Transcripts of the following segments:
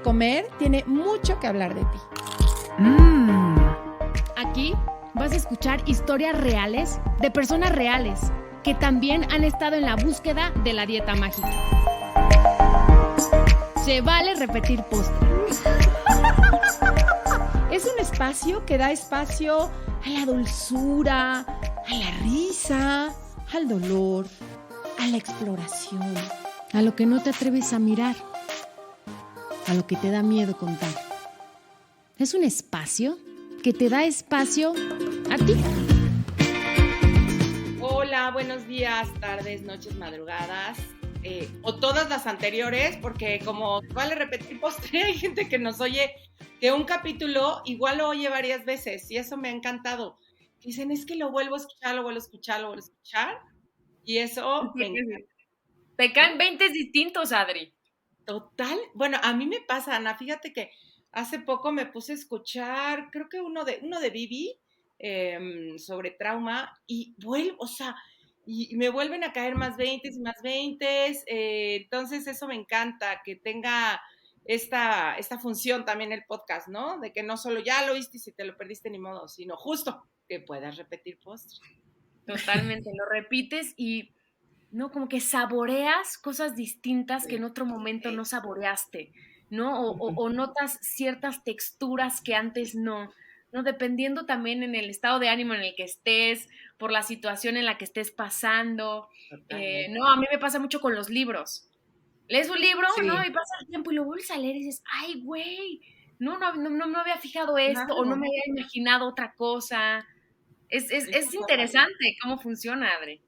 de Comer tiene mucho que hablar de ti. Aquí vas a escuchar historias reales de personas reales que también han estado en la búsqueda de la dieta mágica. Se vale repetir postre. Es un espacio que da espacio a la dulzura, a la risa, al dolor, a la exploración, A lo que no te atreves a mirar, a lo que te da miedo contar. Es un espacio que te da espacio a ti. Hola, buenos días, tardes, noches, madrugadas, o todas las anteriores, porque como vale repetir postre, hay gente que nos oye que un capítulo igual lo oye varias veces y eso me ha encantado. Dicen, es que lo vuelvo a escuchar, lo vuelvo a escuchar, lo vuelvo a escuchar y eso me encanta. Te caen 20 distintos, Adri. Total, bueno, a mí me pasa, Ana, fíjate que hace poco me puse a escuchar, creo que uno de Bibi, sobre trauma, y vuelvo, o sea, y me vuelven a caer más 20 y más 20, entonces eso me encanta, que tenga esta función también el podcast, ¿no? De que no solo ya lo oíste y si te lo perdiste ni modo, sino justo que puedas repetir postre. Totalmente, lo repites y no, como que saboreas cosas distintas que en otro momento no saboreaste, ¿no? O notas ciertas texturas que antes no, ¿no? Dependiendo también en el estado de ánimo en el que estés, por la situación en la que estés pasando. No, a mí me pasa mucho con los libros. Lees un libro, Sí. ¿no? Y pasa el tiempo y lo vuelves a leer y dices, ay, güey, no había fijado esto o no me había imaginado otra cosa. Es interesante cómo funciona, Adri.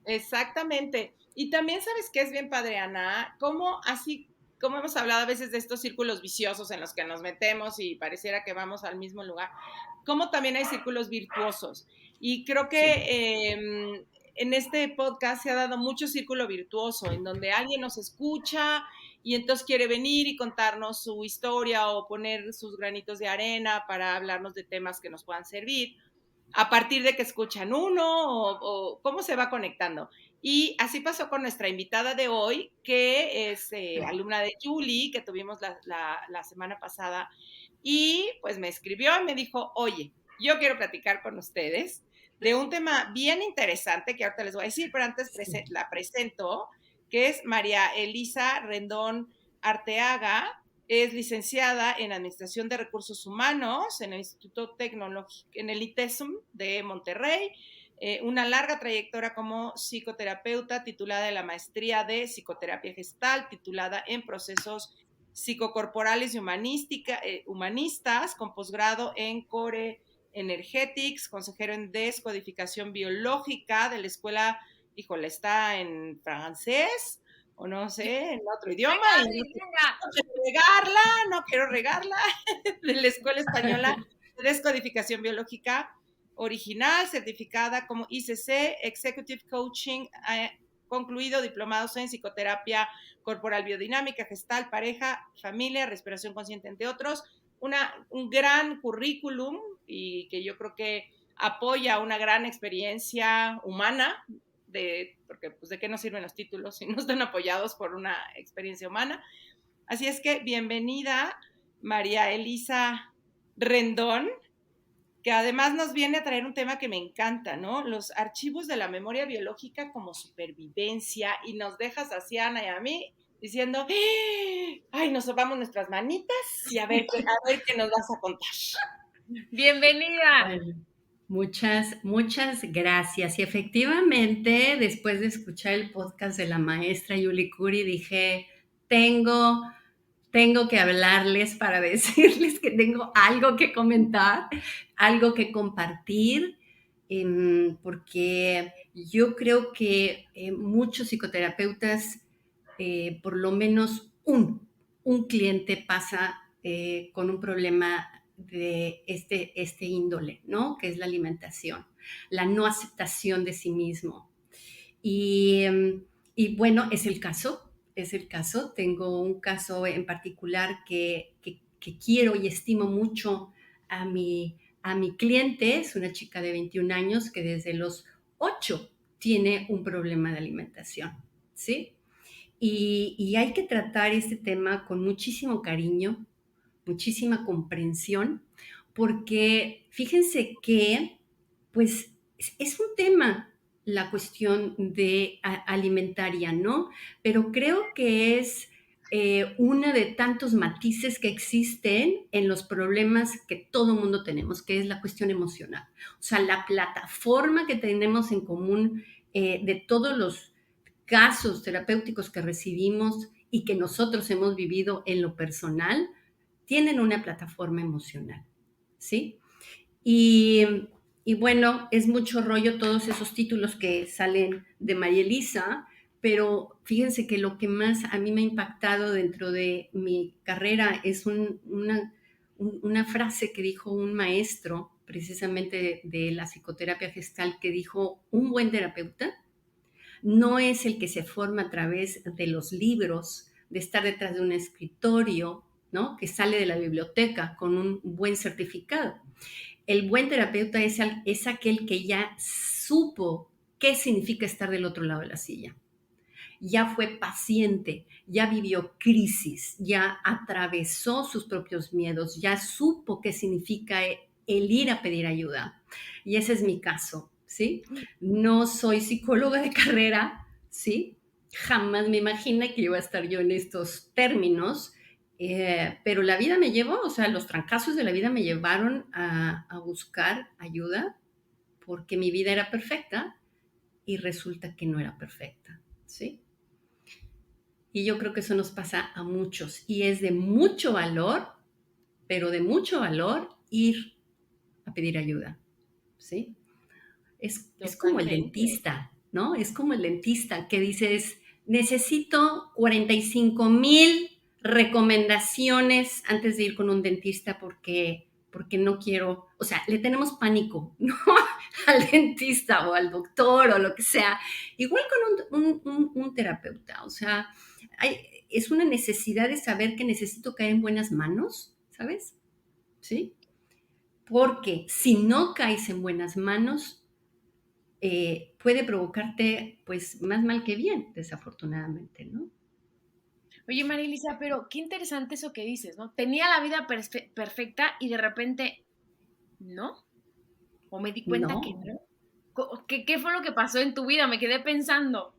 Exactamente. Y también sabes que es bien padre, Ana, como así, como hemos hablado a veces de estos círculos viciosos en los que nos metemos y pareciera que vamos al mismo lugar, como también hay círculos virtuosos. Y creo que en este podcast se ha dado mucho círculo virtuoso, en donde alguien nos escucha y entonces quiere venir y contarnos su historia o poner sus granitos de arena para hablarnos de temas que nos puedan servir a partir de que escuchan uno o cómo se va conectando. Y así pasó con nuestra invitada de hoy, que es alumna de Julie, que tuvimos la semana pasada, y pues me escribió y me dijo, oye, yo quiero platicar con ustedes de un tema bien interesante que ahorita les voy a decir, pero antes la presento, que es María Elisa Rendón Arteaga. Es licenciada en Administración de Recursos Humanos en el Instituto Tecnológico, en el ITESUM de Monterrey, una larga trayectoria como psicoterapeuta, titulada en la maestría de Psicoterapia Gestal, titulada en Procesos Psicocorporales y Humanistas, con posgrado en Core Energetics, consejero en Descodificación Biológica de la escuela, híjole, está en francés, o no sé, en otro idioma, no quiero regarla, de la Escuela Española de Descodificación Biológica original, certificada como ICC, Executive Coaching, concluido diplomados en psicoterapia corporal biodinámica, gestal, pareja, familia, respiración consciente, entre otros. Un gran currículum y que yo creo que apoya una gran experiencia humana, porque pues de qué nos sirven los títulos si no están apoyados por una experiencia humana. Así es que bienvenida María Elisa Rendón, que además nos viene a traer un tema que me encanta, ¿no? Los archivos de la memoria biológica como supervivencia, y nos dejas así, Ana y a mí, diciendo, ay, nos sobamos nuestras manitas y a ver qué nos vas a contar. Bienvenida. Bueno, muchas gracias. Y efectivamente, después de escuchar el podcast de la maestra Yuli Curi, dije, tengo que hablarles para decirles que tengo algo que comentar, algo que compartir, porque yo creo que muchos psicoterapeutas, por lo menos un cliente pasa con un problema de este índole, ¿no? Que es la alimentación, la no aceptación de sí mismo. Y bueno, es el caso. Tengo un caso en particular que quiero y estimo mucho a mi cliente. Es una chica de 21 años que desde los 8 tiene un problema de alimentación, ¿sí? y hay que tratar este tema con muchísimo cariño, muchísima comprensión, porque fíjense que, pues, es un tema la cuestión de alimentaria, ¿no? Pero creo que es una de tantos matices que existen en los problemas que todo mundo tenemos, que es la cuestión emocional. O sea, la plataforma que tenemos en común de todos los casos terapéuticos que recibimos y que nosotros hemos vivido en lo personal, tienen una plataforma emocional, ¿sí? Y, y bueno, es mucho rollo todos esos títulos que salen de María Elisa, pero fíjense que lo que más a mí me ha impactado dentro de mi carrera es una frase que dijo un maestro precisamente de la psicoterapia gestal, que dijo: un buen terapeuta no es el que se forma a través de los libros, de estar detrás de un escritorio, ¿no? Que sale de la biblioteca con un buen certificado. El buen terapeuta es aquel que ya supo qué significa estar del otro lado de la silla. Ya fue paciente, ya vivió crisis, ya atravesó sus propios miedos, ya supo qué significa el ir a pedir ayuda. Y ese es mi caso, ¿sí? No soy psicóloga de carrera, ¿sí? Jamás me imaginé que iba a estar yo en estos términos, pero la vida me llevó, o sea, los trancazos de la vida me llevaron a buscar ayuda porque mi vida era perfecta y resulta que no era perfecta, ¿sí? Y yo creo que eso nos pasa a muchos y es de mucho valor, pero de mucho valor ir a pedir ayuda, ¿sí? Es como el dentista, ¿no? Es como el dentista que dices, necesito 45,000 recomendaciones antes de ir con un dentista porque no quiero, o sea, le tenemos pánico, ¿no? Al dentista o al doctor o lo que sea. Igual con un terapeuta, o sea, es una necesidad de saber que necesito caer en buenas manos, ¿sabes? ¿Sí? Porque si no caes en buenas manos, puede provocarte pues más mal que bien, desafortunadamente, ¿no? Oye, María Elisa, pero qué interesante eso que dices, ¿no? Tenía la vida perfecta y de repente, ¿no? O me di cuenta que No. no. ¿Qué fue lo que pasó en tu vida? Me quedé pensando.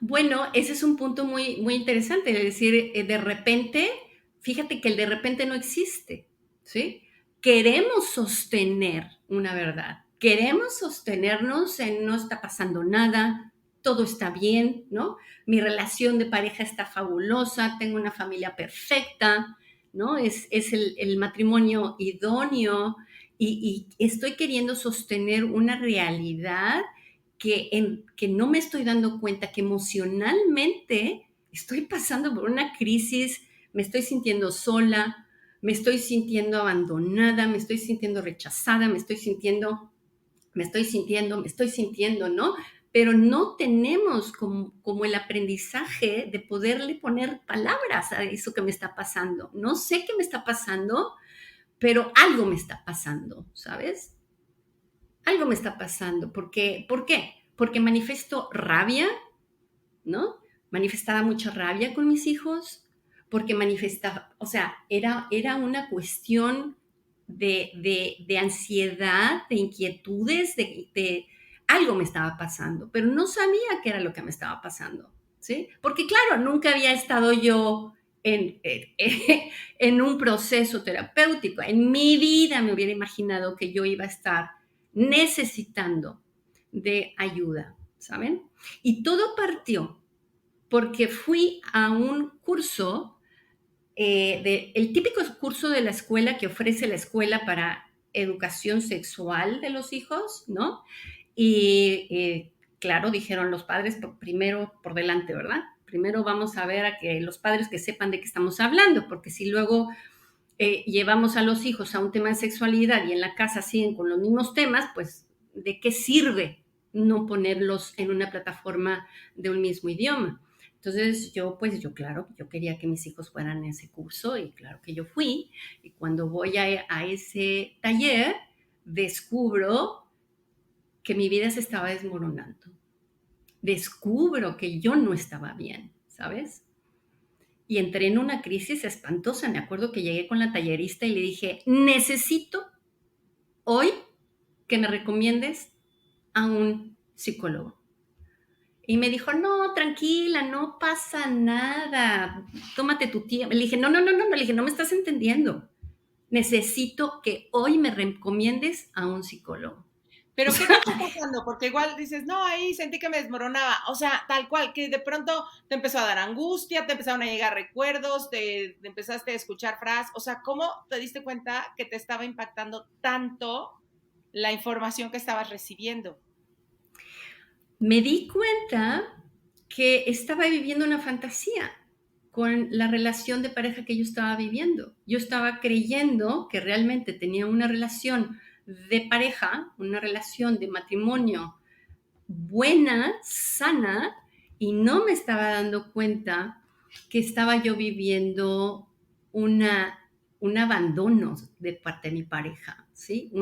Bueno, ese es un punto muy, muy interesante, es decir, de repente, fíjate que el de repente no existe, ¿sí? Queremos sostener una verdad, queremos sostenernos en no está pasando nada, todo está bien, ¿no? Mi relación de pareja está fabulosa, tengo una familia perfecta, ¿no? Es el matrimonio idóneo y estoy queriendo sostener una realidad que no me estoy dando cuenta que emocionalmente estoy pasando por una crisis, me estoy sintiendo sola, me estoy sintiendo abandonada, me estoy sintiendo rechazada, me estoy sintiendo, ¿no? Pero no tenemos como el aprendizaje de poderle poner palabras a eso que me está pasando. No sé qué me está pasando, pero algo me está pasando, ¿sabes? Algo me está pasando. ¿Por qué? Porque manifiesto rabia, ¿no? Manifestaba mucha rabia con mis hijos, porque manifestaba, o sea, era una cuestión de ansiedad, de inquietudes, de algo me estaba pasando, pero no sabía qué era lo que me estaba pasando, ¿sí? Porque claro, nunca había estado yo en un proceso terapéutico. En mi vida me hubiera imaginado que yo iba a estar necesitando de ayuda, ¿saben? Y todo partió porque fui a un curso, el típico curso de la escuela que ofrece la escuela para educación sexual de los hijos, ¿no? Y claro, dijeron los padres primero por delante, ¿verdad? Primero vamos a ver a que los padres que sepan de qué estamos hablando, porque si luego llevamos a los hijos a un tema de sexualidad y en la casa siguen con los mismos temas, pues ¿de qué sirve no ponerlos en una plataforma de un mismo idioma? Entonces claro, yo quería que mis hijos fueran a ese curso y claro que yo fui. Y cuando voy a ese taller, descubro que mi vida se estaba desmoronando. Descubro que yo no estaba bien, ¿sabes? Y entré en una crisis espantosa. Me acuerdo que llegué con la tallerista y le dije, necesito hoy que me recomiendes a un psicólogo. Y me dijo, no, tranquila, no pasa nada, tómate tu tiempo. Le dije, no, le dije, no me estás entendiendo. Necesito que hoy me recomiendes a un psicólogo. Pero ¿qué te está pasando? Porque igual dices, no, ahí sentí que me desmoronaba. O sea, tal cual, que de pronto te empezó a dar angustia, te empezaron a llegar recuerdos, te empezaste a escuchar frases. O sea, ¿cómo te diste cuenta que te estaba impactando tanto la información que estabas recibiendo? Me di cuenta que estaba viviendo una fantasía con la relación de pareja que yo estaba viviendo. Yo estaba creyendo que realmente tenía una relación de pareja, una relación de matrimonio buena, sana, y no me estaba dando cuenta que estaba yo viviendo un abandono de parte de mi pareja, ¿sí?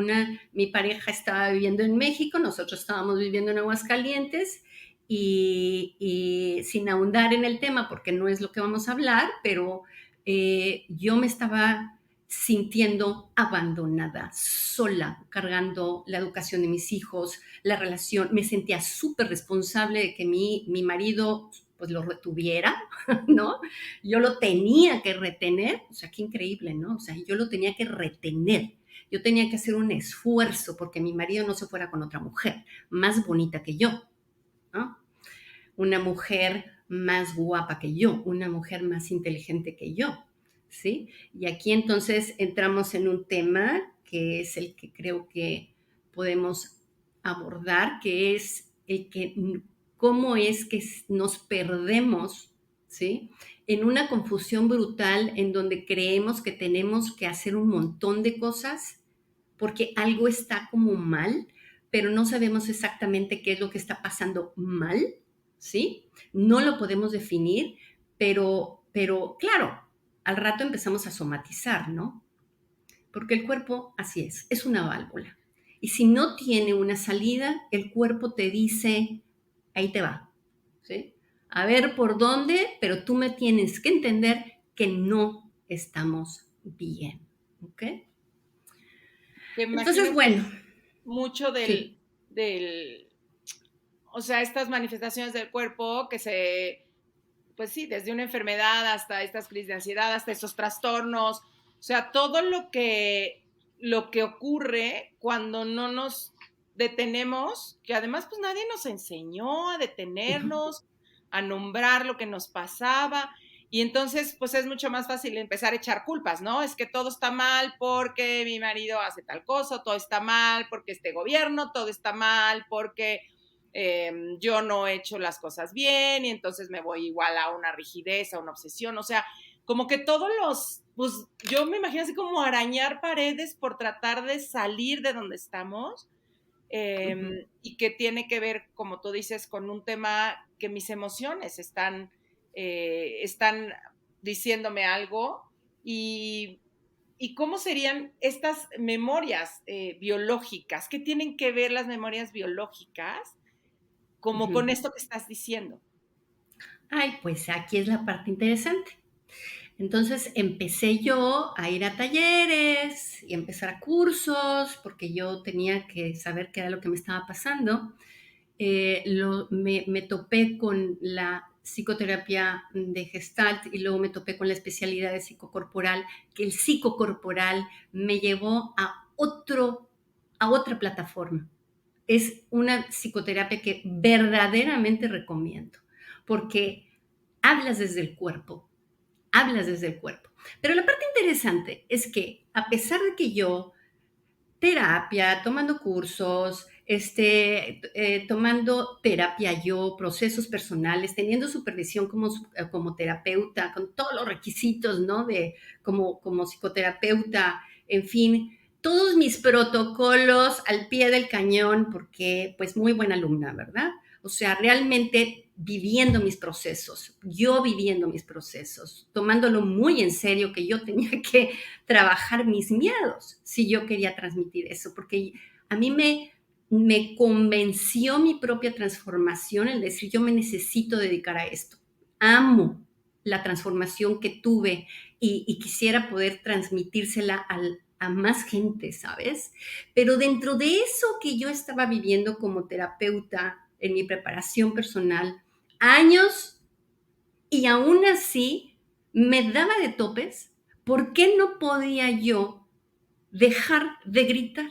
Mi pareja estaba viviendo en México, nosotros estábamos viviendo en Aguascalientes, y sin ahondar en el tema, porque no es lo que vamos a hablar, pero yo me estaba sintiendo abandonada, sola, cargando la educación de mis hijos, la relación. Me sentía súper responsable de que mi marido pues lo retuviera, ¿no? Yo lo tenía que retener, o sea, qué increíble, ¿no? O sea, yo lo tenía que retener. Yo tenía que hacer un esfuerzo porque mi marido no se fuera con otra mujer más bonita que yo, ¿no? Una mujer más guapa que yo, una mujer más inteligente que yo, ¿sí? Y aquí entonces entramos en un tema que es el que creo que podemos abordar, que es el que cómo es que nos perdemos, ¿sí? En una confusión brutal en donde creemos que tenemos que hacer un montón de cosas porque algo está como mal, pero no sabemos exactamente qué es lo que está pasando mal, ¿sí? No lo podemos definir, pero claro, al rato empezamos a somatizar, ¿no? Porque el cuerpo, así es una válvula. Y si no tiene una salida, el cuerpo te dice, ahí te va, ¿sí? A ver por dónde, pero tú me tienes que entender que no estamos bien, ¿ok? Que Entonces, bueno. Mucho Sí. O sea, estas manifestaciones del cuerpo pues sí, desde una enfermedad hasta estas crisis de ansiedad, hasta esos trastornos, o sea, todo lo que ocurre cuando no nos detenemos, que además pues nadie nos enseñó a detenernos, a nombrar lo que nos pasaba, y entonces pues es mucho más fácil empezar a echar culpas, ¿no? Es que todo está mal porque mi marido hace tal cosa, todo está mal porque este gobierno, todo está mal porque yo no he hecho las cosas bien y entonces me voy igual a una rigidez, a una obsesión, o sea, como que pues yo me imagino así como arañar paredes por tratar de salir de donde estamos, y que tiene que ver, como tú dices, con un tema que mis emociones están diciéndome algo y cómo serían estas memorias biológicas, qué tienen que ver las memorias biológicas como con esto que estás diciendo. Ay, pues aquí es la parte interesante. Entonces empecé yo a ir a talleres y empezar a cursos porque yo tenía que saber qué era lo que me estaba pasando. Me topé con la psicoterapia de Gestalt y luego me topé con la especialidad de psicocorporal, que el psicocorporal me llevó a otra plataforma. Es una psicoterapia que verdaderamente recomiendo porque hablas desde el cuerpo. Pero la parte interesante es que a pesar de que yo, terapia, tomando cursos, tomando terapia yo, procesos personales, teniendo supervisión como terapeuta, con todos los requisitos, ¿no? Como psicoterapeuta, en fin, todos mis protocolos al pie del cañón, porque pues muy buena alumna, ¿verdad? O sea, realmente viviendo mis procesos, tomándolo muy en serio que yo tenía que trabajar mis miedos si yo quería transmitir eso, porque a mí me convenció mi propia transformación el decir yo me necesito dedicar a esto. amo la transformación que tuve y quisiera poder transmitírsela a más gente, ¿sabes? Pero dentro de eso que yo estaba viviendo como terapeuta en mi preparación personal, años, y aún así me daba de topes. ¿Por qué no podía yo dejar de gritar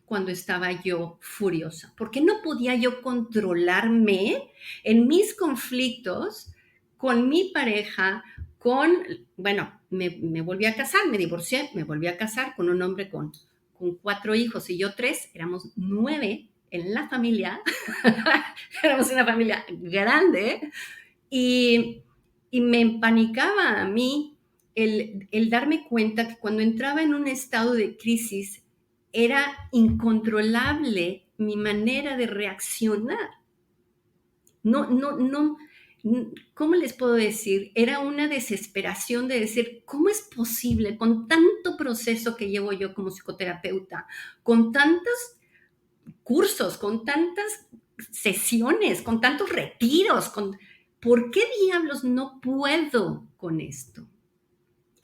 cuando estaba yo furiosa? ¿Por qué no podía yo controlarme en mis conflictos con mi pareja, bueno, me volví a casar, me divorcié, me volví a casar con un hombre con 4 hijos y yo 3, éramos 9 en la familia, éramos una familia grande y me empanicaba a mí el darme cuenta que cuando entraba en un estado de crisis era incontrolable mi manera de reaccionar. No, ¿cómo les puedo decir? Era una desesperación de decir, ¿cómo es posible con tanto proceso que llevo yo como psicoterapeuta, con tantos cursos, con tantas sesiones, con tantos retiros, ¿por qué diablos no puedo con esto?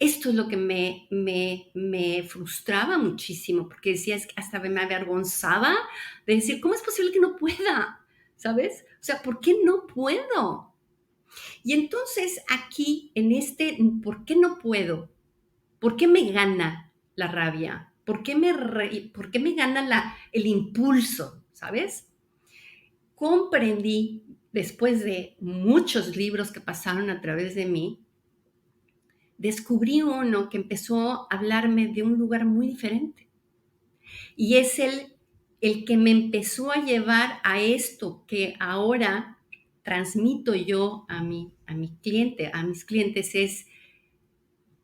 Esto es lo que me frustraba muchísimo, porque decía, es que hasta me avergonzaba de decir, ¿cómo es posible que no pueda? ¿Sabes? O sea, ¿por qué no puedo? Y entonces aquí, ¿por qué no puedo? ¿Por qué me gana la rabia? ¿Por qué me gana el impulso? ¿Sabes? Comprendí, después de muchos libros que pasaron a través de mí, descubrí uno que empezó a hablarme de un lugar muy diferente. Y es el que me empezó a llevar a esto que ahora transmito yo a mis clientes, es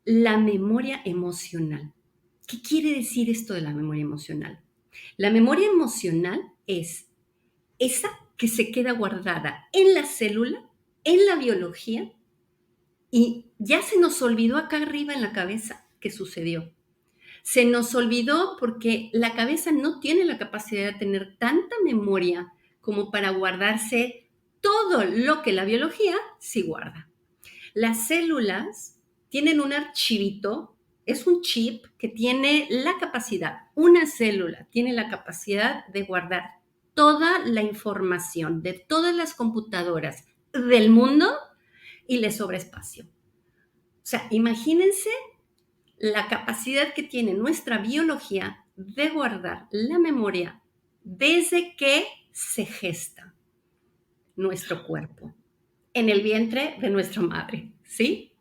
la memoria emocional. ¿Qué quiere decir esto de la memoria emocional? La memoria emocional es esa que se queda guardada en la célula, en la biología, y ya se nos olvidó acá arriba en la cabeza qué sucedió. Se nos olvidó porque la cabeza no tiene la capacidad de tener tanta memoria como para guardarse todo lo que la biología sí guarda. Las células tienen un archivito, es un chip que tiene la capacidad, una célula tiene la capacidad de guardar toda la información de todas las computadoras del mundo y le sobra espacio. O sea, imagínense la capacidad que tiene nuestra biología de guardar la memoria desde que se gesta nuestro cuerpo en el vientre de nuestra madre, ¿sí?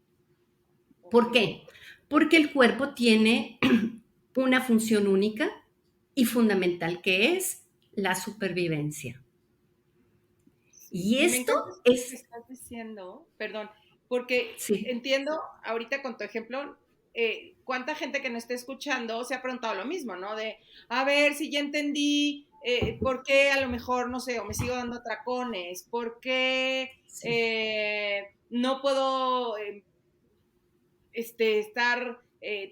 ¿Por qué? Porque el cuerpo tiene una función única y fundamental, que es la supervivencia. Y esto es... Lo que estás diciendo, perdón, porque sí. Entiendo ahorita con tu ejemplo, cuánta gente que nos esté escuchando se ha preguntado lo mismo, ¿no? De, a ver, si ya entendí, ¿por qué a lo mejor, no sé, o me sigo dando atracones? ¿Por qué no puedo estar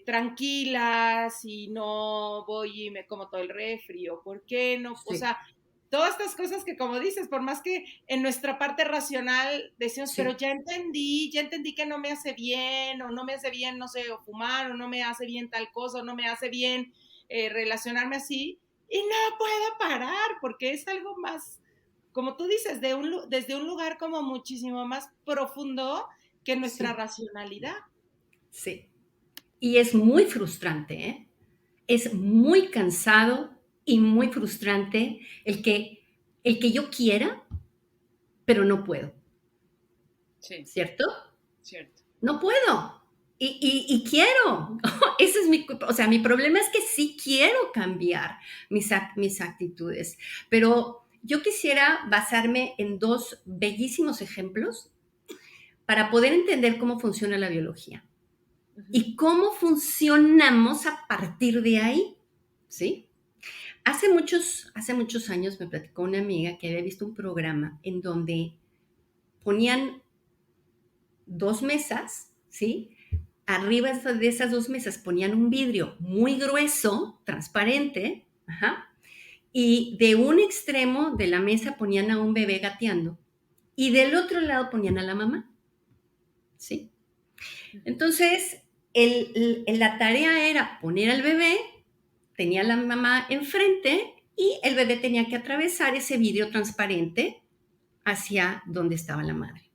tranquila si no voy y me como todo el refri? ¿O por qué no? Sí. O sea, todas estas cosas que, como dices, por más que en nuestra parte racional decimos, sí, pero ya entendí que no me hace bien, o no me hace bien, no sé, o fumar, o no me hace bien tal cosa, o no me hace bien relacionarme así, y no puedo parar, porque es algo más, como tú dices, desde un lugar como muchísimo más profundo que nuestra sí. racionalidad. Sí. Y es muy frustrante, ¿eh? Es muy cansado y muy frustrante el que yo quiera, pero no puedo. Sí. ¿Cierto? Cierto. No puedo. Y quiero. Ese es mi problema es que sí quiero cambiar mis actitudes. Pero yo quisiera basarme en 2 bellísimos ejemplos para poder entender cómo funciona la biología. Uh-huh. Y cómo funcionamos a partir de ahí, ¿sí? Hace muchos años me platicó una amiga que había visto un programa en donde ponían 2 mesas, ¿sí? Arriba de esas 2 mesas ponían un vidrio muy grueso, transparente, ajá, y de un extremo de la mesa ponían a un bebé gateando y del otro lado ponían a la mamá. ¿sí? Entonces, la tarea era poner al bebé, tenía la mamá enfrente y el bebé tenía que atravesar ese vidrio transparente hacia donde estaba la madre.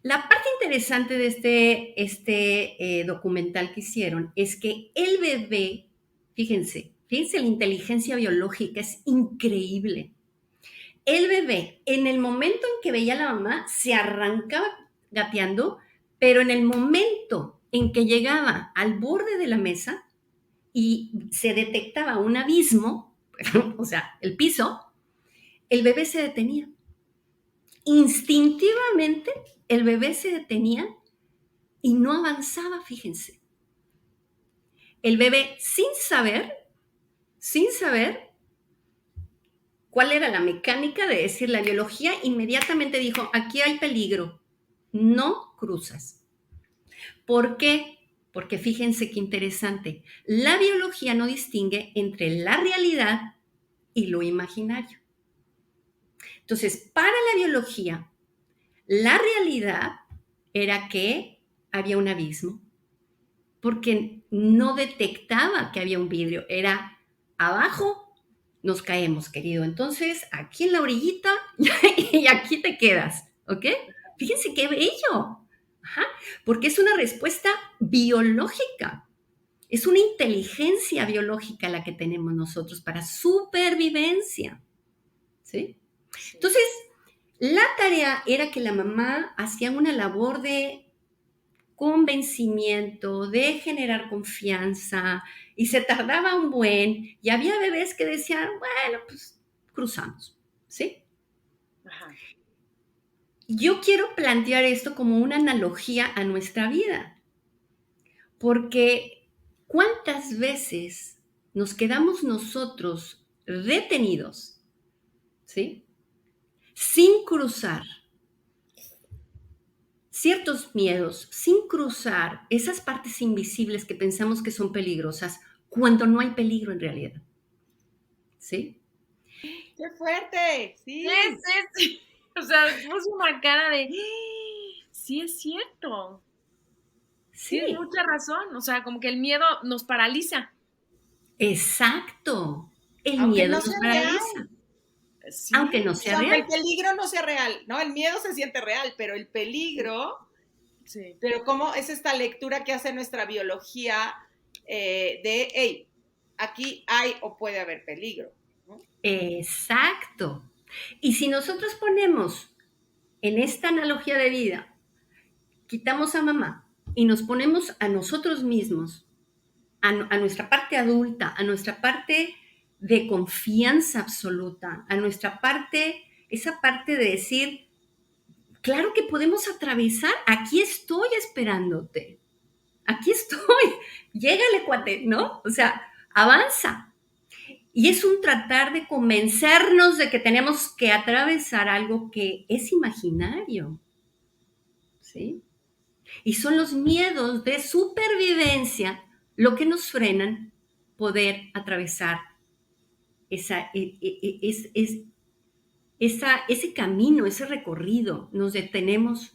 La parte interesante de este documental que hicieron es que el bebé, fíjense, la inteligencia biológica es increíble. El bebé, en el momento en que veía a la mamá, se arrancaba gateando, pero en el momento en que llegaba al borde de la mesa y se detectaba un abismo, o sea, el piso, el bebé se detenía. Instintivamente, el bebé se detenía y no avanzaba, fíjense. El bebé, sin saber cuál era la mecánica de decir la biología, inmediatamente dijo, aquí hay peligro, no cruzas. ¿Por qué? Porque fíjense qué interesante, la biología no distingue entre la realidad y lo imaginario. Entonces, para la biología, la realidad era que había un abismo, porque no detectaba que había un vidrio, era abajo, nos caemos, querido. Entonces, aquí en la orillita y aquí te quedas, ¿ok? Fíjense qué bello. Ajá, porque es una respuesta biológica, es una inteligencia biológica la que tenemos nosotros para supervivencia, ¿sí? Entonces, la tarea era que la mamá hacía una labor de convencimiento, de generar confianza, y se tardaba un buen, y había bebés que decían, bueno, pues cruzamos, ¿sí? Ajá. Yo quiero plantear esto como una analogía a nuestra vida, porque ¿cuántas veces nos quedamos nosotros detenidos, ¿sí? Sin cruzar ciertos miedos, sin cruzar esas partes invisibles que pensamos que son peligrosas, cuando no hay peligro en realidad, ¿sí? ¡Qué fuerte! Sí. Sí. O sea, puso una cara de, sí es cierto. Tienes Sí, mucha razón. O sea, como que el miedo nos paraliza. exacto. El Aunque miedo no nos sea paraliza, Sí. aunque no O sea sea, aunque el real. peligro no sea real, ¿no? El miedo se siente real, pero el peligro, Sí. pero cómo es esta lectura que hace nuestra biología de, hey, aquí hay o puede haber peligro, ¿no? Exacto. Y si nosotros ponemos en esta analogía de vida, quitamos a mamá y nos ponemos a nosotros mismos, a nuestra parte adulta, a nuestra parte de confianza absoluta, a nuestra parte, esa parte de decir, claro que podemos atravesar, aquí estoy esperándote, aquí estoy, llégale, cuate, ¿no? O sea, avanza. Y es un tratar de convencernos de que tenemos que atravesar algo que es imaginario, ¿sí? Y son los miedos de supervivencia lo que nos frenan poder atravesar ese camino, ese recorrido. Nos detenemos.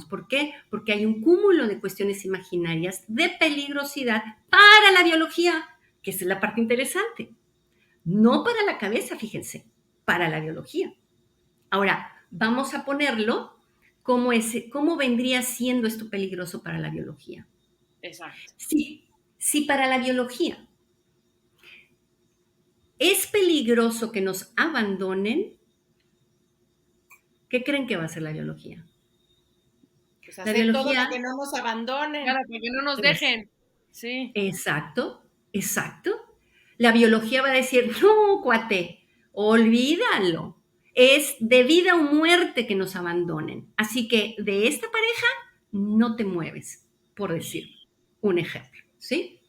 ¿Por qué? Porque hay un cúmulo de cuestiones imaginarias de peligrosidad para la biología, que esa es la parte interesante. No para la cabeza, fíjense, para la biología. Ahora, vamos a ponerlo cómo vendría siendo esto peligroso para la biología. Exacto. Sí, para la biología es peligroso que nos abandonen, ¿qué creen que va a ser la biología? Pues La hacer todo para biología que no nos abandonen. Para que no nos dejen. Sí. exacto. La biología va a decir, no, cuate, olvídalo. Es de vida o muerte que nos abandonen. Así que de esta pareja no te mueves, por decir un ejemplo, ¿sí?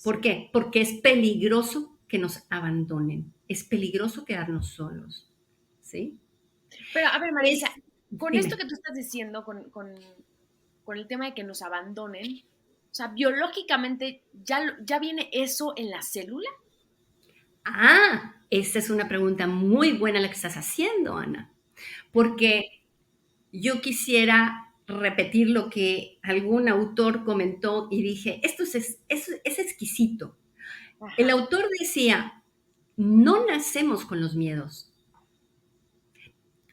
¿Por qué? Porque es peligroso que nos abandonen. Es peligroso quedarnos solos, ¿sí? Pero a ver, Marisa, con Dime. esto que tú estás diciendo, con el tema de que nos abandonen, o sea, biológicamente, ¿ya viene eso en la célula? Esta es una pregunta muy buena la que estás haciendo, Ana, porque yo quisiera repetir lo que algún autor comentó y dije, esto es exquisito. Ajá. El autor decía, no nacemos con los miedos.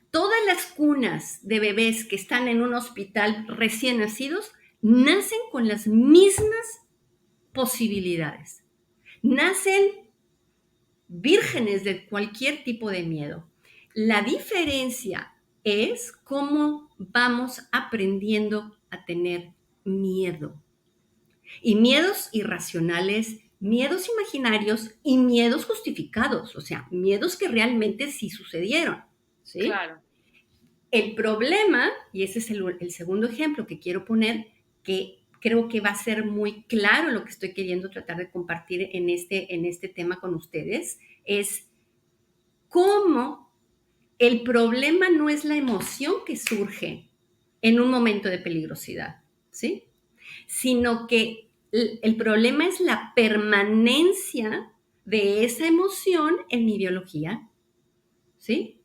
Todas las cunas de bebés que están en un hospital recién nacidos nacen con las mismas posibilidades. Nacen vírgenes de cualquier tipo de miedo. La diferencia es cómo vamos aprendiendo a tener miedo. Y miedos irracionales, miedos imaginarios y miedos justificados, o sea, miedos que realmente sí sucedieron, ¿sí? Claro. El problema, y ese es el segundo ejemplo que quiero poner, que creo que va a ser muy claro lo que estoy queriendo tratar de compartir en este tema con ustedes, es cómo el problema no es la emoción que surge en un momento de peligrosidad, ¿sí? Sino que el problema es la permanencia de esa emoción en mi biología, ¿sí?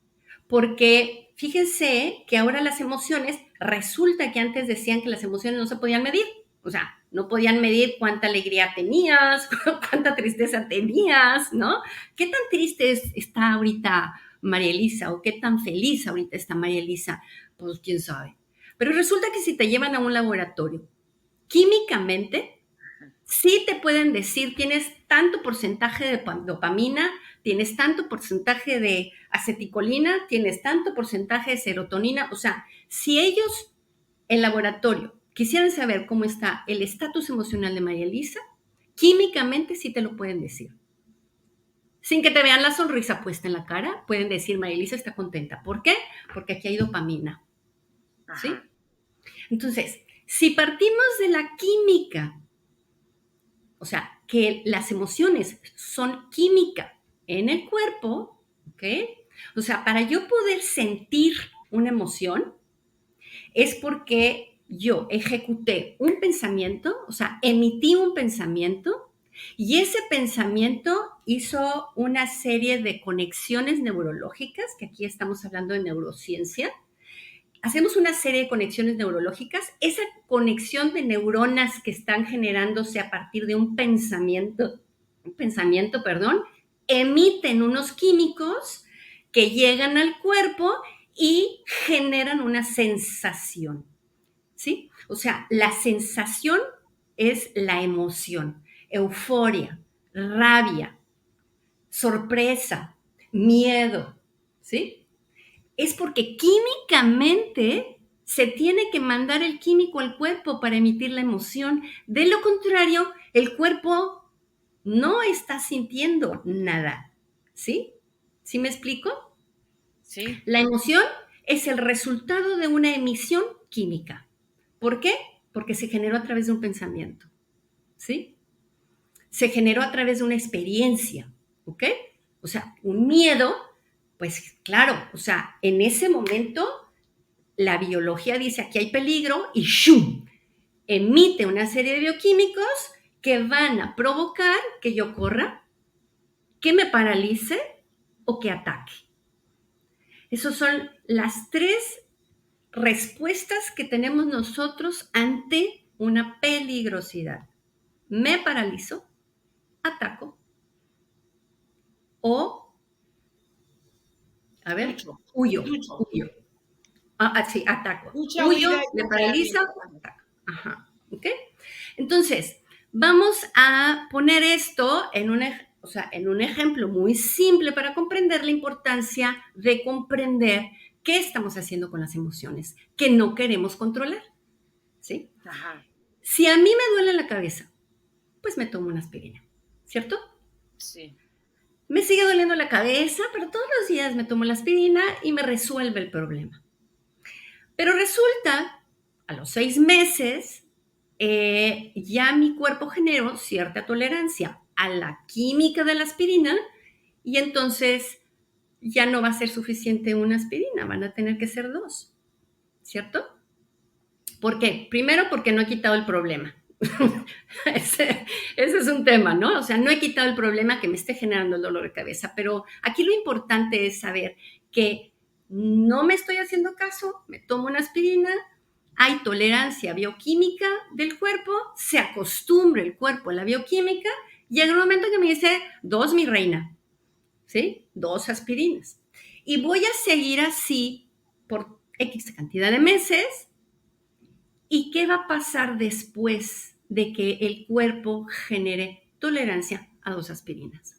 Porque fíjense que ahora las emociones, resulta que antes decían que las emociones no se podían medir, o sea, no podían medir cuánta alegría tenías, cuánta tristeza tenías, ¿no? ¿Qué tan triste está ahorita María Elisa o qué tan feliz ahorita está María Elisa? Pues quién sabe. Pero resulta que si te llevan a un laboratorio, químicamente, sí te pueden decir, tienes tanto porcentaje de dopamina, tienes tanto porcentaje de aceticolina, tienes tanto porcentaje de serotonina. O sea, si ellos, el laboratorio, quisieran saber cómo está el estatus emocional de María Elisa, químicamente sí te lo pueden decir. Sin que te vean la sonrisa puesta en la cara, pueden decir, María Elisa está contenta. ¿Por qué? Porque aquí hay dopamina. ¿Sí? Ajá. Entonces, si partimos de la química, o sea, que las emociones son química en el cuerpo, ¿ok? O sea, para yo poder sentir una emoción es porque yo ejecuté un pensamiento, o sea, emití un pensamiento y ese pensamiento hizo una serie de conexiones neurológicas, que aquí estamos hablando de neurociencia. Hacemos una serie de conexiones neurológicas. Esa conexión de neuronas que están generándose a partir de un pensamiento, emiten unos químicos que llegan al cuerpo y generan una sensación, ¿sí? O sea, la sensación es la emoción, euforia, rabia, sorpresa, miedo, ¿sí? Es porque químicamente se tiene que mandar el químico al cuerpo para emitir la emoción. De lo contrario, el cuerpo no está sintiendo nada. ¿Sí? ¿Sí me explico? Sí. La emoción es el resultado de una emisión química. ¿Por qué? Porque se generó a través de un pensamiento. ¿Sí? Se generó a través de una experiencia. ¿Ok? O sea, un miedo. Pues claro, o sea, en ese momento la biología dice aquí hay peligro y ¡shum! Emite una serie de bioquímicos que van a provocar que yo corra, que me paralice o que ataque. Esas son las tres respuestas que tenemos nosotros ante una peligrosidad. Me paralizo, ataco o a ver, huyo. Sí, ataco. Mucha Huyo, huida y me paraliza, ataco. ataco. Ajá, ¿ok? Entonces, vamos a poner esto en un ejemplo muy simple para comprender la importancia de comprender qué estamos haciendo con las emociones que no queremos controlar, ¿sí? Ajá. Si a mí me duele la cabeza, pues me tomo una aspirina, ¿cierto? Sí. Me sigue doliendo la cabeza, pero todos los días me tomo la aspirina y me resuelve el problema. Pero resulta, a los 6 meses, ya mi cuerpo generó cierta tolerancia a la química de la aspirina y entonces ya no va a ser suficiente una aspirina, van a tener que ser 2, ¿cierto? ¿Por qué? Primero, porque no he quitado el problema. Ese es un tema, ¿no? O sea, no he quitado el problema que me esté generando el dolor de cabeza, pero aquí lo importante es saber que no me estoy haciendo caso, me tomo una aspirina, hay tolerancia bioquímica del cuerpo, se acostumbra el cuerpo a la bioquímica, llega un momento que me dice, 2, mi reina, ¿sí? 2 aspirinas. Y voy a seguir así por X cantidad de meses. ¿Y qué va a pasar después de que el cuerpo genere tolerancia a 2 aspirinas?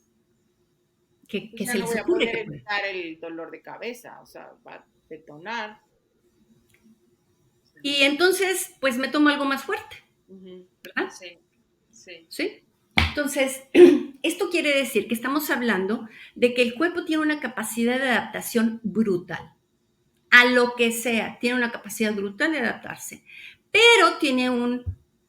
¿Qué Pues ya se no les voy a ocurre poder que puede? evitar el dolor de cabeza, o sea, va a detonar. Y entonces, pues me tomo algo más fuerte, Ujú. ¿verdad? Sí, sí. ¿Sí? Entonces, esto quiere decir que estamos hablando de que el cuerpo tiene una capacidad de adaptación brutal. A lo que sea, tiene una capacidad brutal de adaptarse, pero tiene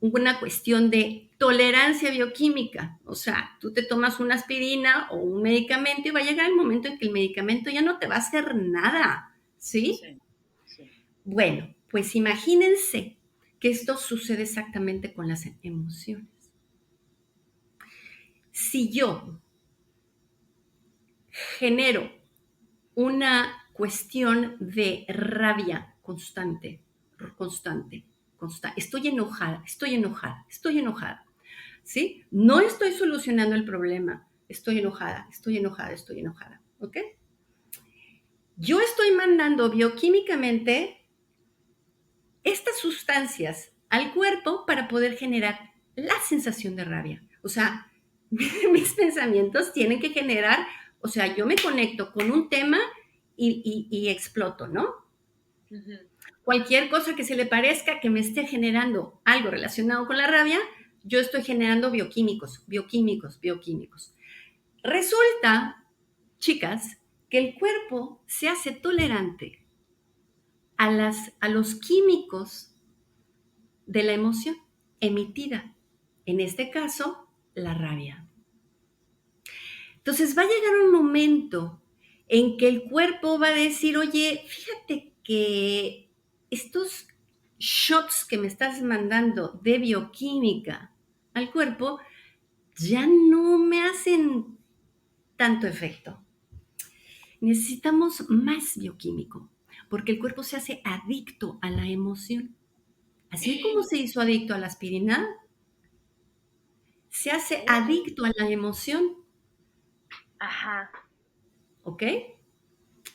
una cuestión de tolerancia bioquímica. O sea, tú te tomas una aspirina o un medicamento y va a llegar el momento en que el medicamento ya no te va a hacer nada, ¿sí? Sí, sí. Bueno, pues imagínense que esto sucede exactamente con las emociones. Si yo genero una cuestión de rabia constante, estoy enojada, ¿sí? No estoy solucionando el problema, estoy enojada, ¿ok? Yo estoy mandando bioquímicamente estas sustancias al cuerpo para poder generar la sensación de rabia. O sea, mis pensamientos tienen que generar, o sea, yo me conecto con un tema y exploto, ¿no? Ujú. Cualquier cosa que se le parezca que me esté generando algo relacionado con la rabia, yo estoy generando bioquímicos. Resulta, chicas, que el cuerpo se hace tolerante a los químicos de la emoción emitida, en este caso, la rabia. Entonces va a llegar un momento en que el cuerpo va a decir, oye, fíjate que estos shots que me estás mandando de bioquímica al cuerpo ya no me hacen tanto efecto. Necesitamos más bioquímico, porque el cuerpo se hace adicto a la emoción. Así como se hizo adicto a la aspirina, se hace adicto a la emoción, Ajá, ¿ok?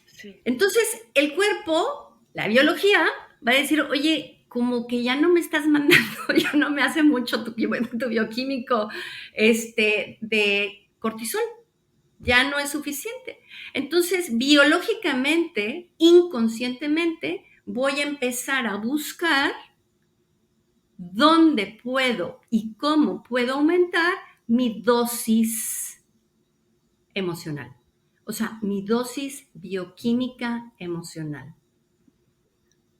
sí. Entonces, el cuerpo, la biología, va a decir, oye, como que ya no me estás mandando, ya no me hace mucho tu bioquímico de cortisol, ya no es suficiente. Entonces, biológicamente, inconscientemente, voy a empezar a buscar dónde puedo y cómo puedo aumentar mi dosis emocional. O sea, mi dosis bioquímica emocional.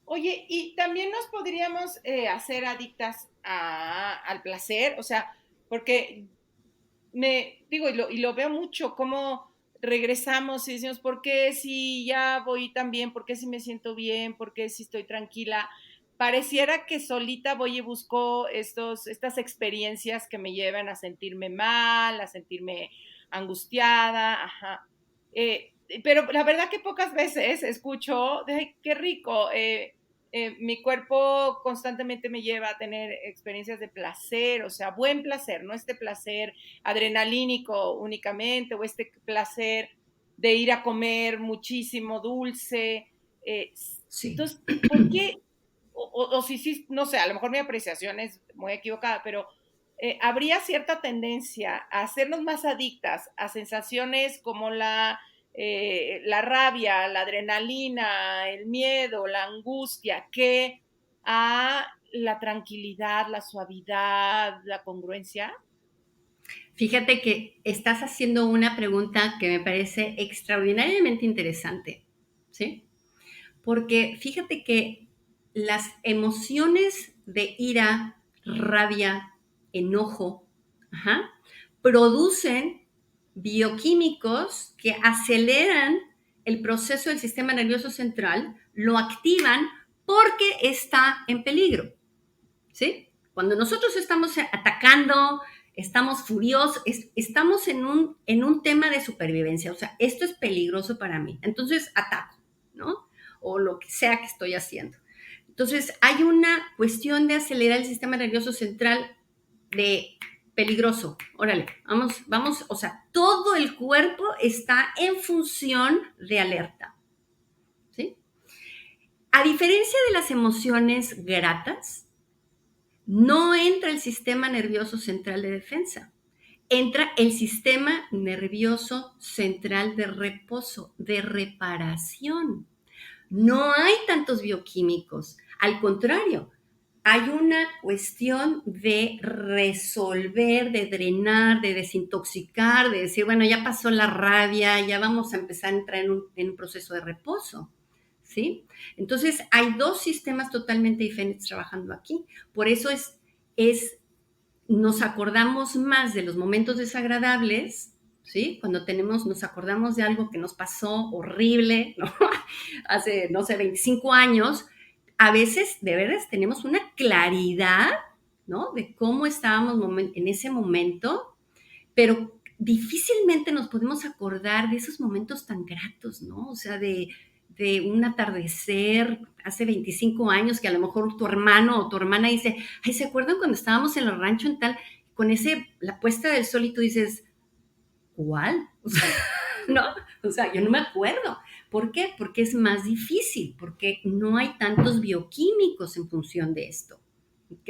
Oye, y también nos podríamos hacer adictas al placer, o sea, porque me digo, y lo veo mucho, cómo regresamos y decimos, ¿por qué si ya voy tan bien? ¿Por qué si me siento bien? ¿Por qué si estoy tranquila? Pareciera que solita voy y busco estas experiencias que me llevan a sentirme mal, a sentirme angustiada, ajá. Pero la verdad que pocas veces escucho, de, "Ay, qué rico, mi cuerpo constantemente me lleva a tener experiencias de placer, o sea, buen placer, no este placer adrenalínico únicamente o este placer de ir a comer muchísimo dulce. Eh, Sí. entonces, ¿por qué? O si sí, no sé, a lo mejor mi apreciación es muy equivocada, pero habría cierta tendencia a hacernos más adictas a sensaciones como la rabia, la adrenalina, el miedo, la angustia, que a la tranquilidad, la suavidad, la congruencia. Fíjate que estás haciendo una pregunta que me parece extraordinariamente interesante, ¿sí? Porque fíjate que las emociones de ira, rabia, enojo, ajá, producen bioquímicos que aceleran el proceso del sistema nervioso central, lo activan porque está en peligro, ¿sí? Cuando nosotros estamos atacando, estamos furiosos, estamos en un tema de supervivencia, o sea, esto es peligroso para mí, entonces ataco, ¿no? lo que sea que estoy haciendo. Entonces, hay una cuestión de acelerar el sistema nervioso central de peligroso. Órale, vamos, o sea, todo el cuerpo está en función de alerta, ¿sí? A diferencia de las emociones gratas, no entra el sistema nervioso central de defensa. Entra el sistema nervioso central de reposo, de reparación. No hay tantos bioquímicos. Al contrario, hay una cuestión de resolver, de drenar, de desintoxicar, de decir, bueno, ya pasó la rabia, ya vamos a empezar a entrar en un proceso de reposo, ¿sí? Entonces, hay dos sistemas totalmente diferentes trabajando aquí. Por eso nos acordamos más de los momentos desagradables, ¿sí? Cuando nos acordamos de algo que nos pasó horrible, ¿no? Hace, no sé, 25 años, a veces, de veras, tenemos una claridad, ¿no? De cómo estábamos en ese momento, pero difícilmente nos podemos acordar de esos momentos tan gratos, ¿no? O sea, de un atardecer hace 25 años que a lo mejor tu hermano o tu hermana dice, ay, ¿se acuerdan cuando estábamos en el rancho en tal, con la puesta del sol y tú dices, ¿cuál? O sea, ¿no? O sea, yo no me acuerdo. ¿Por qué? Porque es más difícil, porque no hay tantos bioquímicos en función de esto. ¿Ok?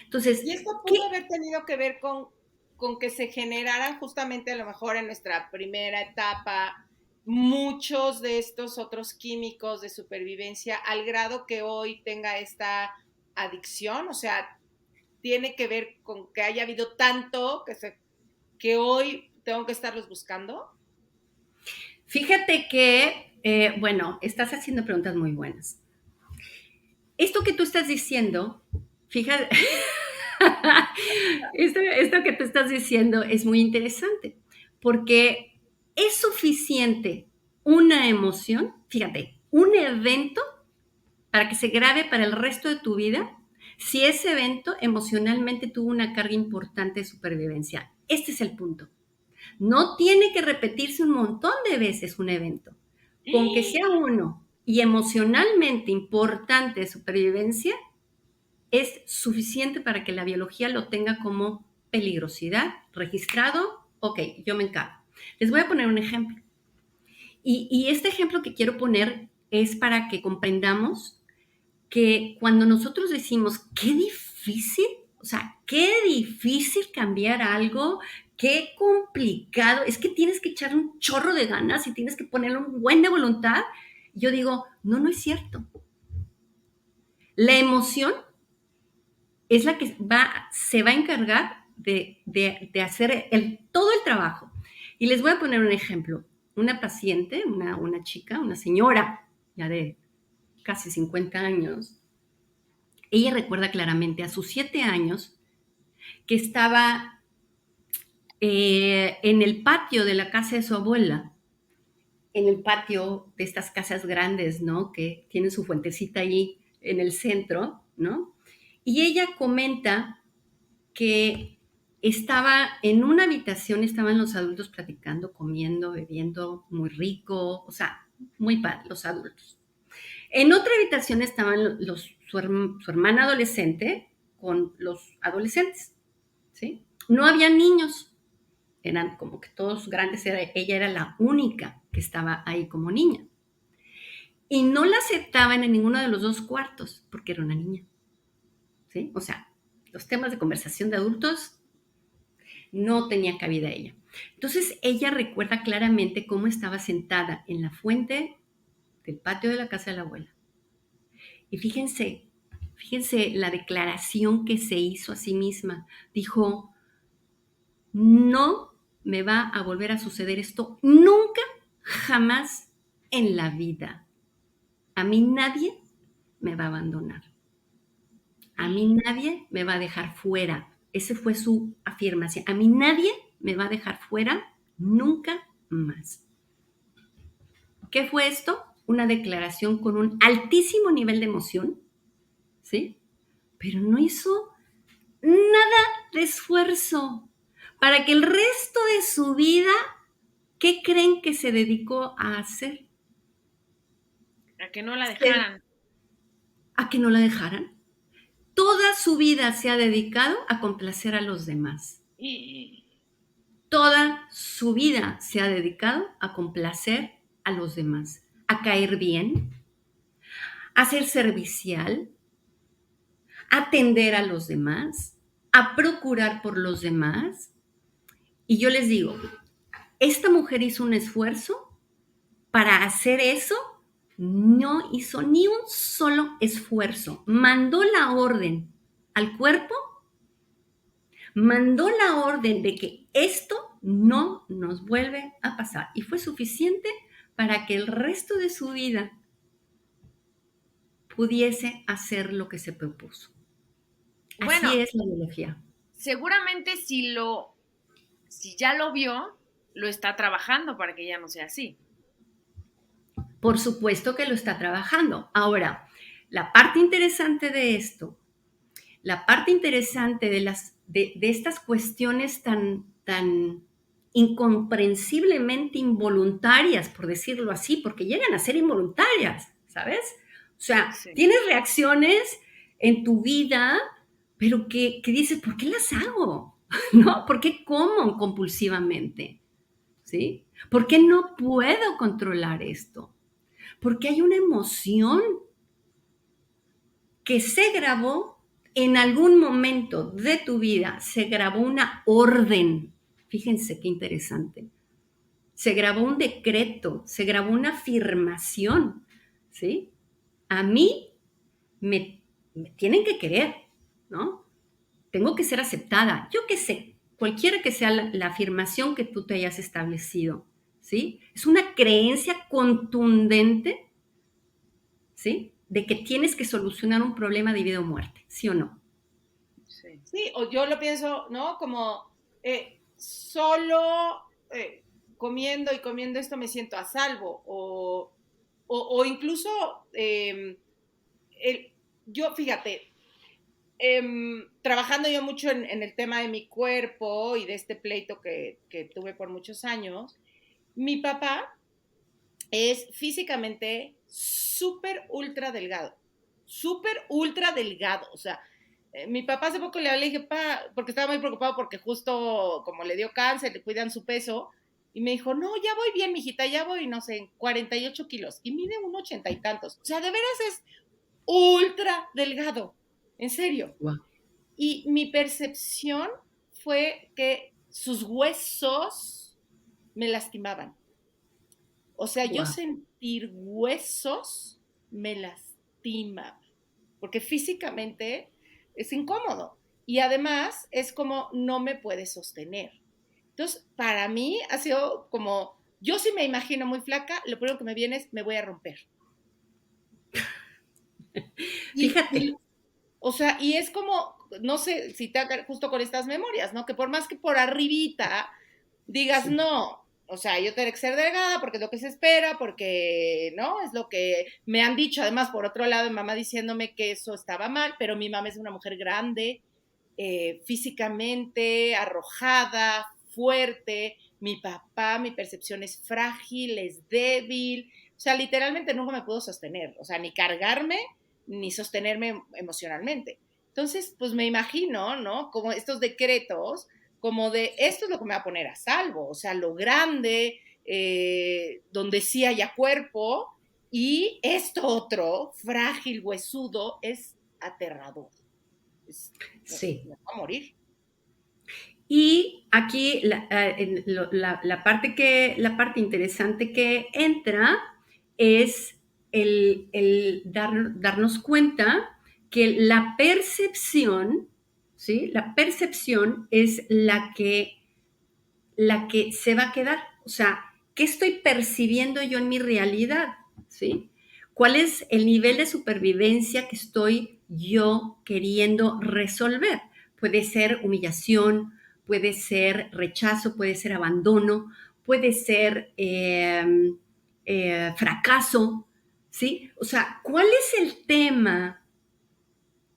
Entonces, y esto pudo haber tenido que ver con que se generaran justamente a lo mejor en nuestra primera etapa muchos de estos otros químicos de supervivencia al grado que hoy tenga esta adicción, o sea, tiene que ver con que haya habido tanto que hoy tengo que estarlos buscando. Fíjate que, bueno, estás haciendo preguntas muy buenas. Esto que tú estás diciendo, fíjate, esto que tú estás diciendo es muy interesante, porque es suficiente una emoción, fíjate, un evento para que se grabe para el resto de tu vida si ese evento emocionalmente tuvo una carga importante de supervivencia. Este es el punto. No tiene que repetirse un montón de veces un evento. Con que sea uno y emocionalmente importante de supervivencia, es suficiente para que la biología lo tenga como peligrosidad, registrado, ok, yo me encargo. Les voy a poner un ejemplo. Y este ejemplo que quiero poner es para que comprendamos que cuando nosotros decimos, qué difícil, o sea, qué difícil cambiar algo, qué complicado, es que tienes que echar un chorro de ganas y tienes que ponerle un buen de voluntad. Yo digo, no es cierto. La emoción es la que se va a encargar de hacer todo el trabajo. Y les voy a poner un ejemplo. Una paciente, una chica, una señora, ya de casi 50 años, ella recuerda claramente a sus 7 años que estaba en el patio de la casa de su abuela, en el patio de estas casas grandes, ¿no? Que tienen su fuentecita allí en el centro, ¿no? Y ella comenta que estaba en una habitación, estaban los adultos platicando, comiendo, bebiendo, muy rico, o sea, muy padre, los adultos. En otra habitación estaban su hermana adolescente con los adolescentes, ¿sí? No había niños, eran como que todos grandes, ella era la única que estaba ahí como niña. Y no la aceptaban en ninguno de los dos cuartos porque era una niña, ¿sí? O sea, los temas de conversación de adultos no tenían cabida a ella. Entonces, ella recuerda claramente cómo estaba sentada en la fuente del patio de la casa de la abuela. Y fíjense la declaración que se hizo a sí misma. Dijo, no me va a volver a suceder esto nunca, jamás en la vida. A mí nadie me va a abandonar. A mí nadie me va a dejar fuera. Esa fue su afirmación. A mí nadie me va a dejar fuera nunca más. ¿Qué fue esto? Una declaración con un altísimo nivel de emoción, ¿sí? Pero no hizo nada de esfuerzo para que el resto de su vida, ¿qué creen que se dedicó a hacer? A que no la dejaran. A que no la dejaran. Toda su vida se ha dedicado a complacer a los demás. Y Toda su vida se ha dedicado a complacer a los demás, a caer bien, a ser servicial, a atender a los demás, a procurar por los demás. Y yo les digo, esta mujer hizo un esfuerzo para hacer eso, no hizo ni un solo esfuerzo. Mandó la orden al cuerpo, mandó la orden de que esto no nos vuelve a pasar. Y fue suficiente para que el resto de su vida pudiese hacer lo que se propuso. bueno, Así es la biología. seguramente si ya lo vio, lo está trabajando para que ya no sea así. Por supuesto que lo está trabajando. Ahora, la parte interesante de esto, la parte interesante de estas cuestiones tan incomprensiblemente involuntarias, por decirlo así, porque llegan a ser involuntarias, ¿sabes? O sea, Sí. tienes reacciones en tu vida, pero que dices, ¿por qué las hago? ¿No? ¿Por qué como compulsivamente? ¿Sí? ¿Por qué no puedo controlar esto? Porque hay una emoción que se grabó en algún momento de tu vida, se grabó una orden. Fíjense qué interesante. Se grabó un decreto, se grabó una afirmación, ¿sí? A mí me tienen que querer, ¿no? Tengo que ser aceptada. Yo qué sé, cualquiera que sea la afirmación que tú te hayas establecido, ¿sí? Es una creencia contundente, ¿sí? De que tienes que solucionar un problema de vida o muerte, ¿sí o no? Sí. Sí, o yo lo pienso, ¿no? Como solo comiendo y comiendo esto me siento a salvo. O incluso, yo, fíjate, trabajando yo mucho en el tema de mi cuerpo y de este pleito que tuve por muchos años, mi papá es físicamente súper ultra delgado, o sea, mi papá hace poco le hablé y dije, pa, porque estaba muy preocupado porque justo como le dio cáncer, le cuidan su peso, y me dijo, no, ya voy bien, mijita, ya voy, no sé, en 48 kilos, y mide un 80 y tantos, o sea, de veras es ultra delgado, en serio. Wow. Y mi percepción fue que sus huesos me lastimaban. O sea, yo Wow. sentir huesos me lastima, porque físicamente es incómodo y además es como no me puede sostener. Entonces, para mí ha sido como, yo sí me imagino muy flaca, lo primero que me viene es, me voy a romper. Fíjate. O sea, y es como, no sé si te haga justo con estas memorias, ¿no? Que por más que por arribita digas, Sí. no, o sea, yo tengo que ser delgada porque es lo que se espera, porque, ¿no? Es lo que me han dicho. Además, por otro lado, mi mamá diciéndome que eso estaba mal, pero mi mamá es una mujer grande, físicamente, arrojada, fuerte. Mi papá, mi percepción es frágil, es débil. O sea, literalmente nunca me pudo sostener, o sea, ni cargarme, ni sostenerme emocionalmente. Entonces, pues me imagino, ¿no? Como estos decretos, como de esto es lo que me va a poner a salvo, o sea, lo grande, donde sí haya cuerpo, y esto otro, frágil, huesudo, es aterrador. Sí. Me va a morir. Y aquí la parte interesante que entra es el darnos cuenta que la percepción, ¿sí? La percepción es la que se va a quedar. O sea, ¿qué estoy percibiendo yo en mi realidad? ¿Sí? ¿Cuál es el nivel de supervivencia que estoy yo queriendo resolver? Puede ser humillación, puede ser rechazo, puede ser abandono, puede ser fracaso, ¿sí? O sea, ¿cuál es el tema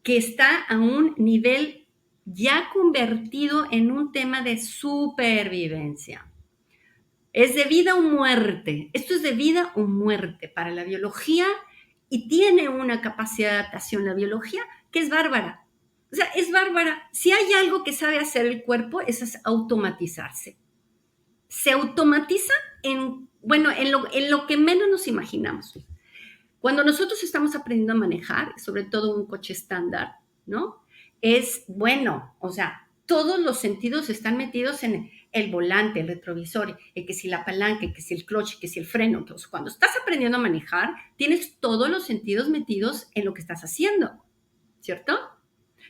que está a un nivel ya convertido en un tema de supervivencia? Es de vida o muerte. Esto es de vida o muerte. Para la biología y tiene una capacidad de adaptación la biología que es bárbara. O sea, es bárbara. Si hay algo que sabe hacer el cuerpo, es automatizarse. Se automatiza en lo que menos nos imaginamos. Cuando nosotros estamos aprendiendo a manejar, sobre todo un coche estándar, ¿no? Es bueno, o sea, todos los sentidos están metidos en el volante, el retrovisor, que si la palanca, que si el clutch, que si el freno. Entonces, cuando estás aprendiendo a manejar, tienes todos los sentidos metidos en lo que estás haciendo, ¿cierto?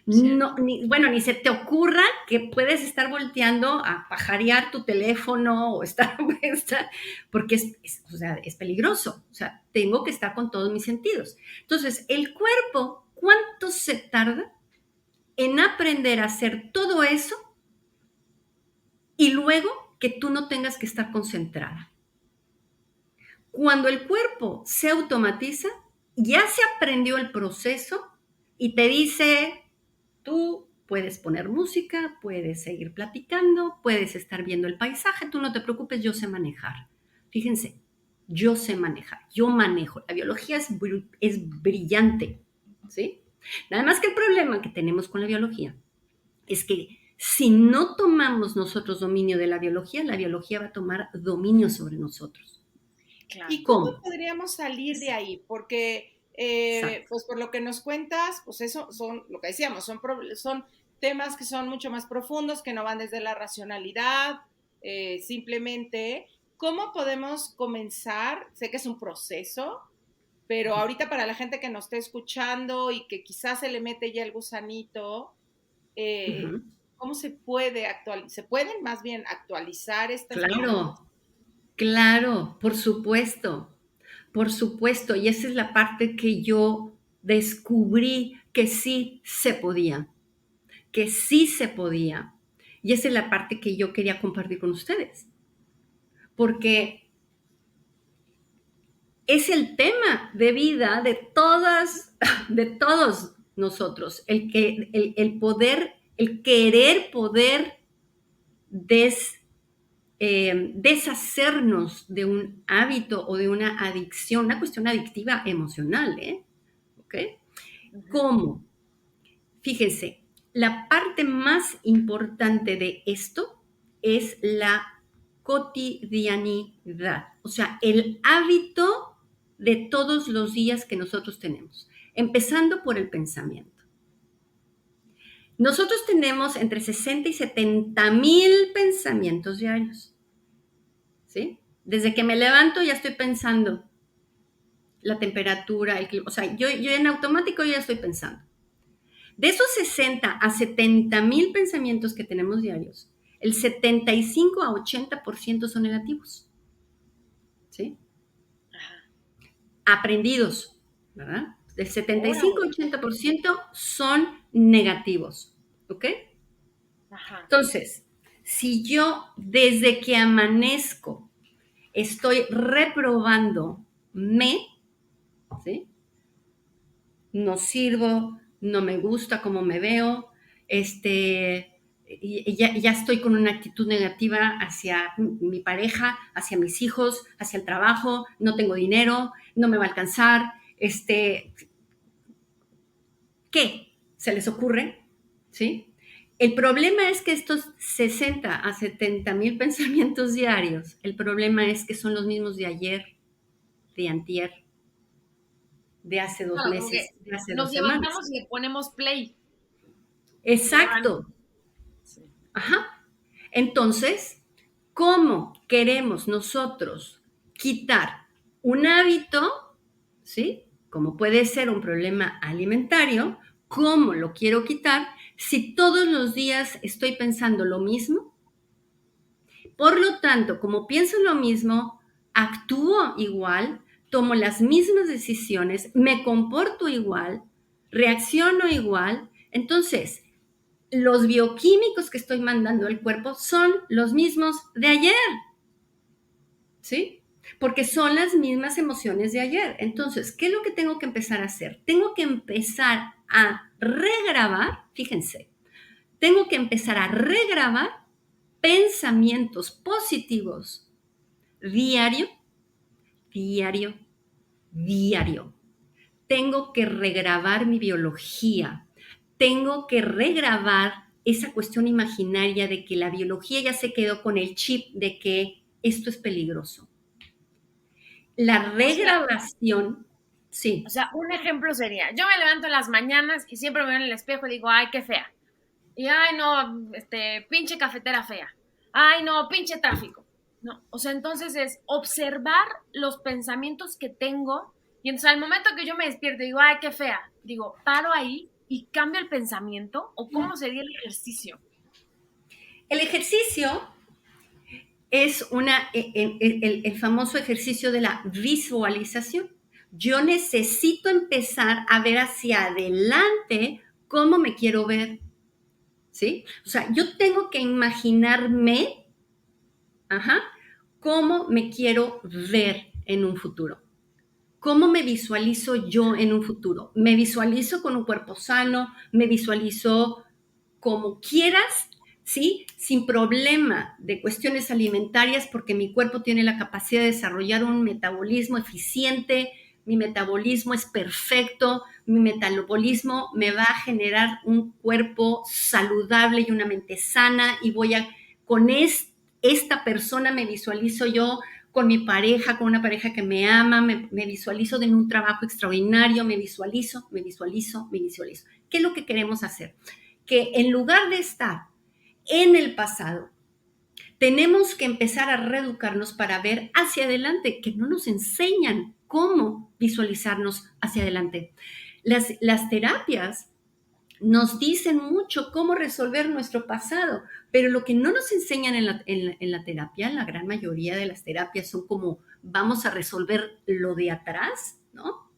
No, ni se te ocurra que puedes estar volteando a pajarear tu teléfono o estar, porque es peligroso. O sea, tengo que estar con todos mis sentidos. Entonces, el cuerpo, ¿cuánto se tarda en aprender a hacer todo eso y luego que tú no tengas que estar concentrada? Cuando el cuerpo se automatiza, ya se aprendió el proceso y te dice... Tú puedes poner música, puedes seguir platicando, puedes estar viendo el paisaje, tú no te preocupes, yo sé manejar. Fíjense, yo sé manejar, yo manejo. La biología es brillante, ¿sí? Nada más que el problema que tenemos con la biología es que si no tomamos nosotros dominio de la biología va a tomar dominio sobre nosotros. Claro. ¿Y cómo podríamos salir de ahí? Porque... pues por lo que nos cuentas, pues eso son, lo que decíamos, son temas que son mucho más profundos, que no van desde la racionalidad, simplemente, ¿cómo podemos comenzar? Sé que es un proceso, pero ahorita para la gente que nos esté escuchando y que quizás se le mete ya el gusanito, ¿cómo se puede actualizar? ¿Se pueden más bien actualizar estas cosas? Claro, por supuesto. Por supuesto, y esa es la parte que yo descubrí que sí se podía, que sí se podía. Y esa es la parte que yo quería compartir con ustedes, porque es el tema de vida de todos nosotros, el querer poder deshacernos de un hábito o de una adicción, una cuestión adictiva emocional, ¿ok? ¿Cómo? Fíjense, la parte más importante de esto es la cotidianidad, o sea, el hábito de todos los días que nosotros tenemos, empezando por el pensamiento. Nosotros tenemos entre 60 y 70 mil pensamientos diarios. ¿Sí? Desde que me levanto ya estoy pensando la temperatura, el clima, o sea, yo en automático ya estoy pensando. De esos 60 a 70 mil pensamientos que tenemos diarios, el 75 a 80% son negativos. ¿Sí? Aprendidos, ¿verdad? Del 75 a 80% son negativos. ¿Ok? Entonces, si yo desde que amanezco estoy reprobándome, ¿sí? No sirvo, no me gusta cómo me veo, ya estoy con una actitud negativa hacia mi pareja, hacia mis hijos, hacia el trabajo, no tengo dinero, no me va a alcanzar, ¿qué se les ocurre? ¿Sí? El problema es que estos 60 a 70 mil pensamientos diarios, el problema es que son los mismos de ayer, de antier, de hace 2 meses, de hace 2 semanas. Nos levantamos y le ponemos play. Exacto. Ajá. Entonces, ¿cómo queremos nosotros quitar un hábito, ¿sí? Como puede ser un problema alimentario, ¿cómo lo quiero quitar si todos los días estoy pensando lo mismo? Por lo tanto, como pienso lo mismo, actúo igual, tomo las mismas decisiones, me comporto igual, reacciono igual. Entonces, los bioquímicos que estoy mandando al cuerpo son los mismos de ayer, ¿sí? Porque son las mismas emociones de ayer. Entonces, ¿qué es lo que tengo que empezar a hacer? Tengo que empezar a regrabar, fíjense, tengo que empezar a regrabar pensamientos positivos diario, diario, diario. tengo que regrabar mi biología, tengo que regrabar esa cuestión imaginaria de que la biología ya se quedó con el chip de que esto es peligroso. La regrabación, sí. O sea, un ejemplo sería, yo me levanto en las mañanas y siempre me veo en el espejo y digo, ay, qué fea. Y ay, no, pinche cafetera fea. Ay, no, pinche tráfico. No, o sea, entonces es observar los pensamientos que tengo y entonces al momento que yo me despierto y digo, ay, qué fea, digo, paro ahí y cambio el pensamiento o cómo sería el ejercicio. El ejercicio es el famoso ejercicio de la visualización. Yo necesito empezar a ver hacia adelante cómo me quiero ver, ¿sí? O sea, yo tengo que imaginarme, cómo me quiero ver en un futuro. ¿Cómo me visualizo yo en un futuro? ¿Me visualizo con un cuerpo sano? ¿Me visualizo como quieras? ¿Sí? Sin problema de cuestiones alimentarias, porque mi cuerpo tiene la capacidad de desarrollar un metabolismo eficiente, mi metabolismo es perfecto, mi metabolismo me va a generar un cuerpo saludable y una mente sana y con esta persona me visualizo yo con mi pareja, con una pareja que me ama, me visualizo en un trabajo extraordinario, me visualizo. ¿Qué es lo que queremos hacer? Que en lugar de estar en el pasado, tenemos que empezar a reeducarnos para ver hacia adelante, que no nos enseñan cómo visualizarnos hacia adelante. Las terapias nos dicen mucho cómo resolver nuestro pasado, pero lo que no nos enseñan en la terapia, en la gran mayoría de las terapias son como vamos a resolver lo de atrás, ¿no?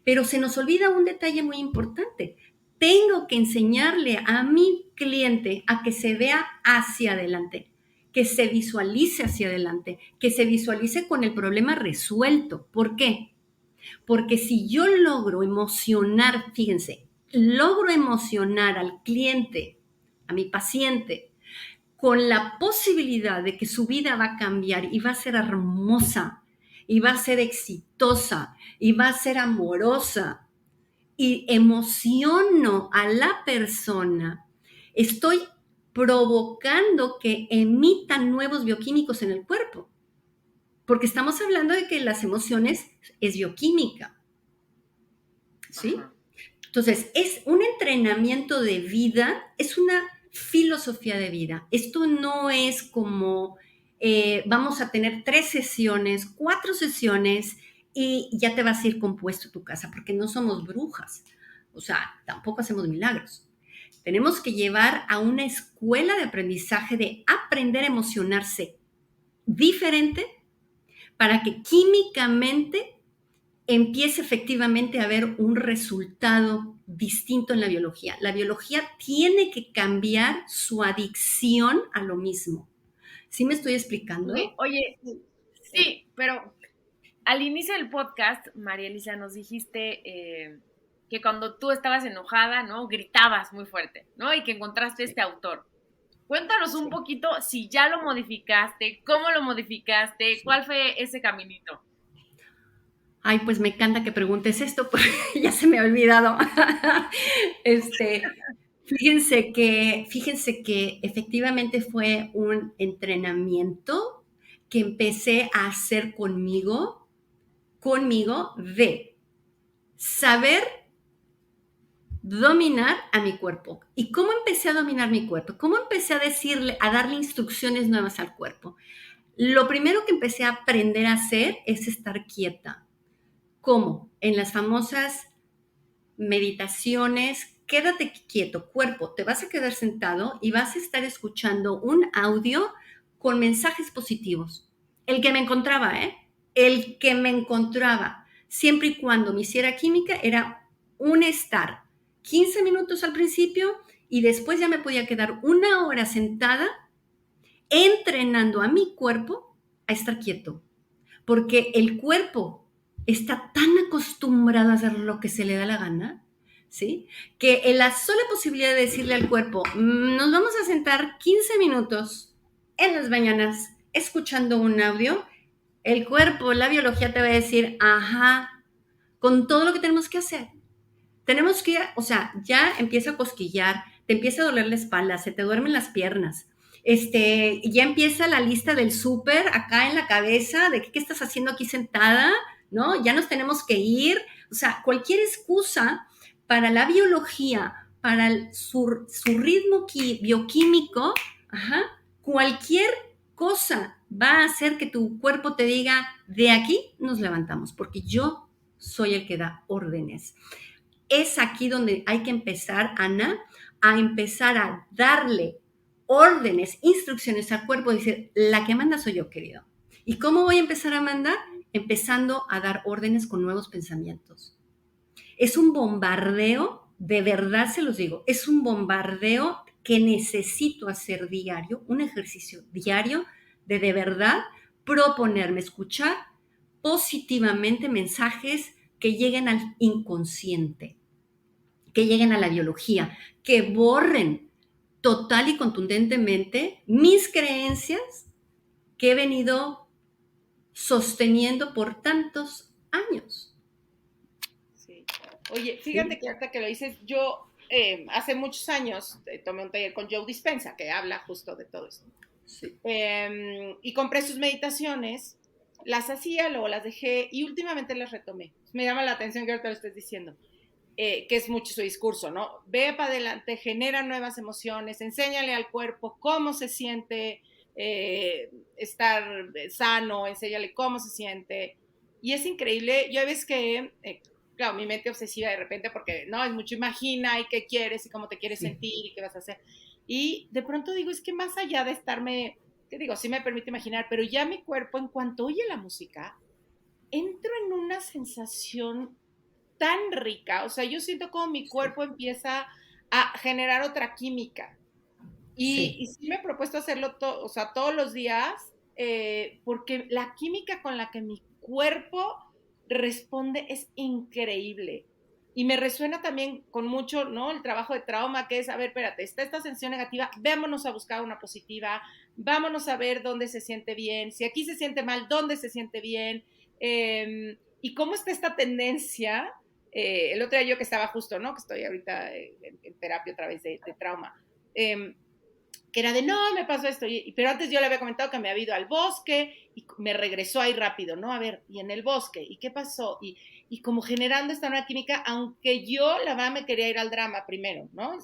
Pero se nos olvida un detalle muy importante. Tengo que enseñarle a mi cliente a que se vea hacia adelante, que se visualice hacia adelante, que se visualice con el problema resuelto. ¿Por qué? Porque si yo logro emocionar, fíjense, logro emocionar al cliente, a mi paciente, con la posibilidad de que su vida va a cambiar y va a ser hermosa, y va a ser exitosa, y va a ser amorosa, y emociono a la persona, estoy provocando que emitan nuevos bioquímicos en el cuerpo. Porque estamos hablando de que las emociones es bioquímica, ¿sí? Ajá. Entonces, es un entrenamiento de vida, es una filosofía de vida. Esto no es como vamos a tener 3 sesiones, 4 sesiones y ya te vas a ir compuesto tu casa, porque no somos brujas. O sea, tampoco hacemos milagros. Tenemos que llevar a una escuela de aprendizaje de aprender a emocionarse diferente para que químicamente empiece efectivamente a haber un resultado distinto en la biología. La biología tiene que cambiar su adicción a lo mismo. ¿Sí me estoy explicando? Oye, sí, pero al inicio del podcast, María Elisa, nos dijiste que cuando tú estabas enojada, ¿no? Gritabas muy fuerte, ¿no? Y que encontraste este autor. Cuéntanos un poquito si ya lo modificaste, cómo lo modificaste, cuál fue ese caminito. Ay, pues me encanta que preguntes esto, porque ya se me ha olvidado. Fíjense que efectivamente fue un entrenamiento que empecé a hacer conmigo de saber dominar a mi cuerpo. ¿Y cómo empecé a dominar mi cuerpo? ¿Cómo empecé a darle instrucciones nuevas al cuerpo? Lo primero que empecé a aprender a hacer es estar quieta. ¿Cómo? En las famosas meditaciones, quédate quieto, cuerpo, te vas a quedar sentado y vas a estar escuchando un audio con mensajes positivos. El que me encontraba, siempre y cuando me hiciera química, era un estar 15 minutos al principio y después ya me podía quedar 1 hora sentada entrenando a mi cuerpo a estar quieto, porque el cuerpo está tan acostumbrado a hacer lo que se le da la gana, ¿sí? Que en la sola posibilidad de decirle al cuerpo, nos vamos a sentar 15 minutos en las mañanas escuchando un audio, el cuerpo, la biología te va a decir, ajá, con todo lo que tenemos que hacer. Tenemos que, o sea, ya empieza a cosquillar, te empieza a doler la espalda, se te duermen las piernas, ya empieza la lista del súper acá en la cabeza, de qué estás haciendo aquí sentada, ¿no? Ya nos tenemos que ir. O sea, cualquier excusa para la biología, para su ritmo bioquímico, cualquier cosa va a hacer que tu cuerpo te diga, de aquí nos levantamos, porque yo soy el que da órdenes. Es aquí donde hay que empezar, Ana, a empezar a darle órdenes, instrucciones al cuerpo, decir, la que manda soy yo, querido. ¿Y cómo voy a empezar a mandar? Empezando a dar órdenes con nuevos pensamientos. Es un bombardeo, de verdad se los digo, es un bombardeo que necesito hacer diario, un ejercicio diario de verdad proponerme escuchar positivamente mensajes que lleguen al inconsciente, que lleguen a la biología, que borren total y contundentemente mis creencias que he venido sosteniendo por tantos años. Sí. Oye, fíjate que ahorita que lo dices, yo hace muchos años tomé un taller con Joe Dispenza que habla justo de todo esto. Sí. Y compré sus meditaciones, las hacía, luego las dejé y últimamente las retomé. Me llama la atención que ahorita lo estés diciendo. Que es mucho su discurso, ¿no? Ve para adelante, genera nuevas emociones, enséñale al cuerpo cómo se siente estar sano, enséñale cómo se siente. Y es increíble, yo ves que, claro, mi mente obsesiva de repente, porque no, es mucho imagina y qué quieres y cómo te quieres sentir y qué vas a hacer. Y de pronto digo, es que más allá de estarme, te digo, sí me permite imaginar, pero ya mi cuerpo, en cuanto oye la música, entro en una sensación tan rica, o sea, yo siento como mi cuerpo empieza a generar otra química. Y sí me he propuesto hacerlo o sea, todos los días, porque la química con la que mi cuerpo responde es increíble. Y me resuena también con mucho, ¿no? El trabajo de trauma, que es, a ver, espérate, está esta sensación negativa, vámonos a buscar una positiva, vámonos a ver dónde se siente bien, si aquí se siente mal, dónde se siente bien, y cómo está esta tendencia. El otro día yo que estaba justo, ¿no? Que estoy ahorita en terapia otra vez de trauma, que era de, no, me pasó esto, pero antes yo le había comentado que me había ido al bosque y me regresó ahí rápido, ¿no? A ver, y en el bosque, ¿y qué pasó? Y como generando esta nueva química, aunque yo, la verdad, me quería ir al drama primero, ¿no?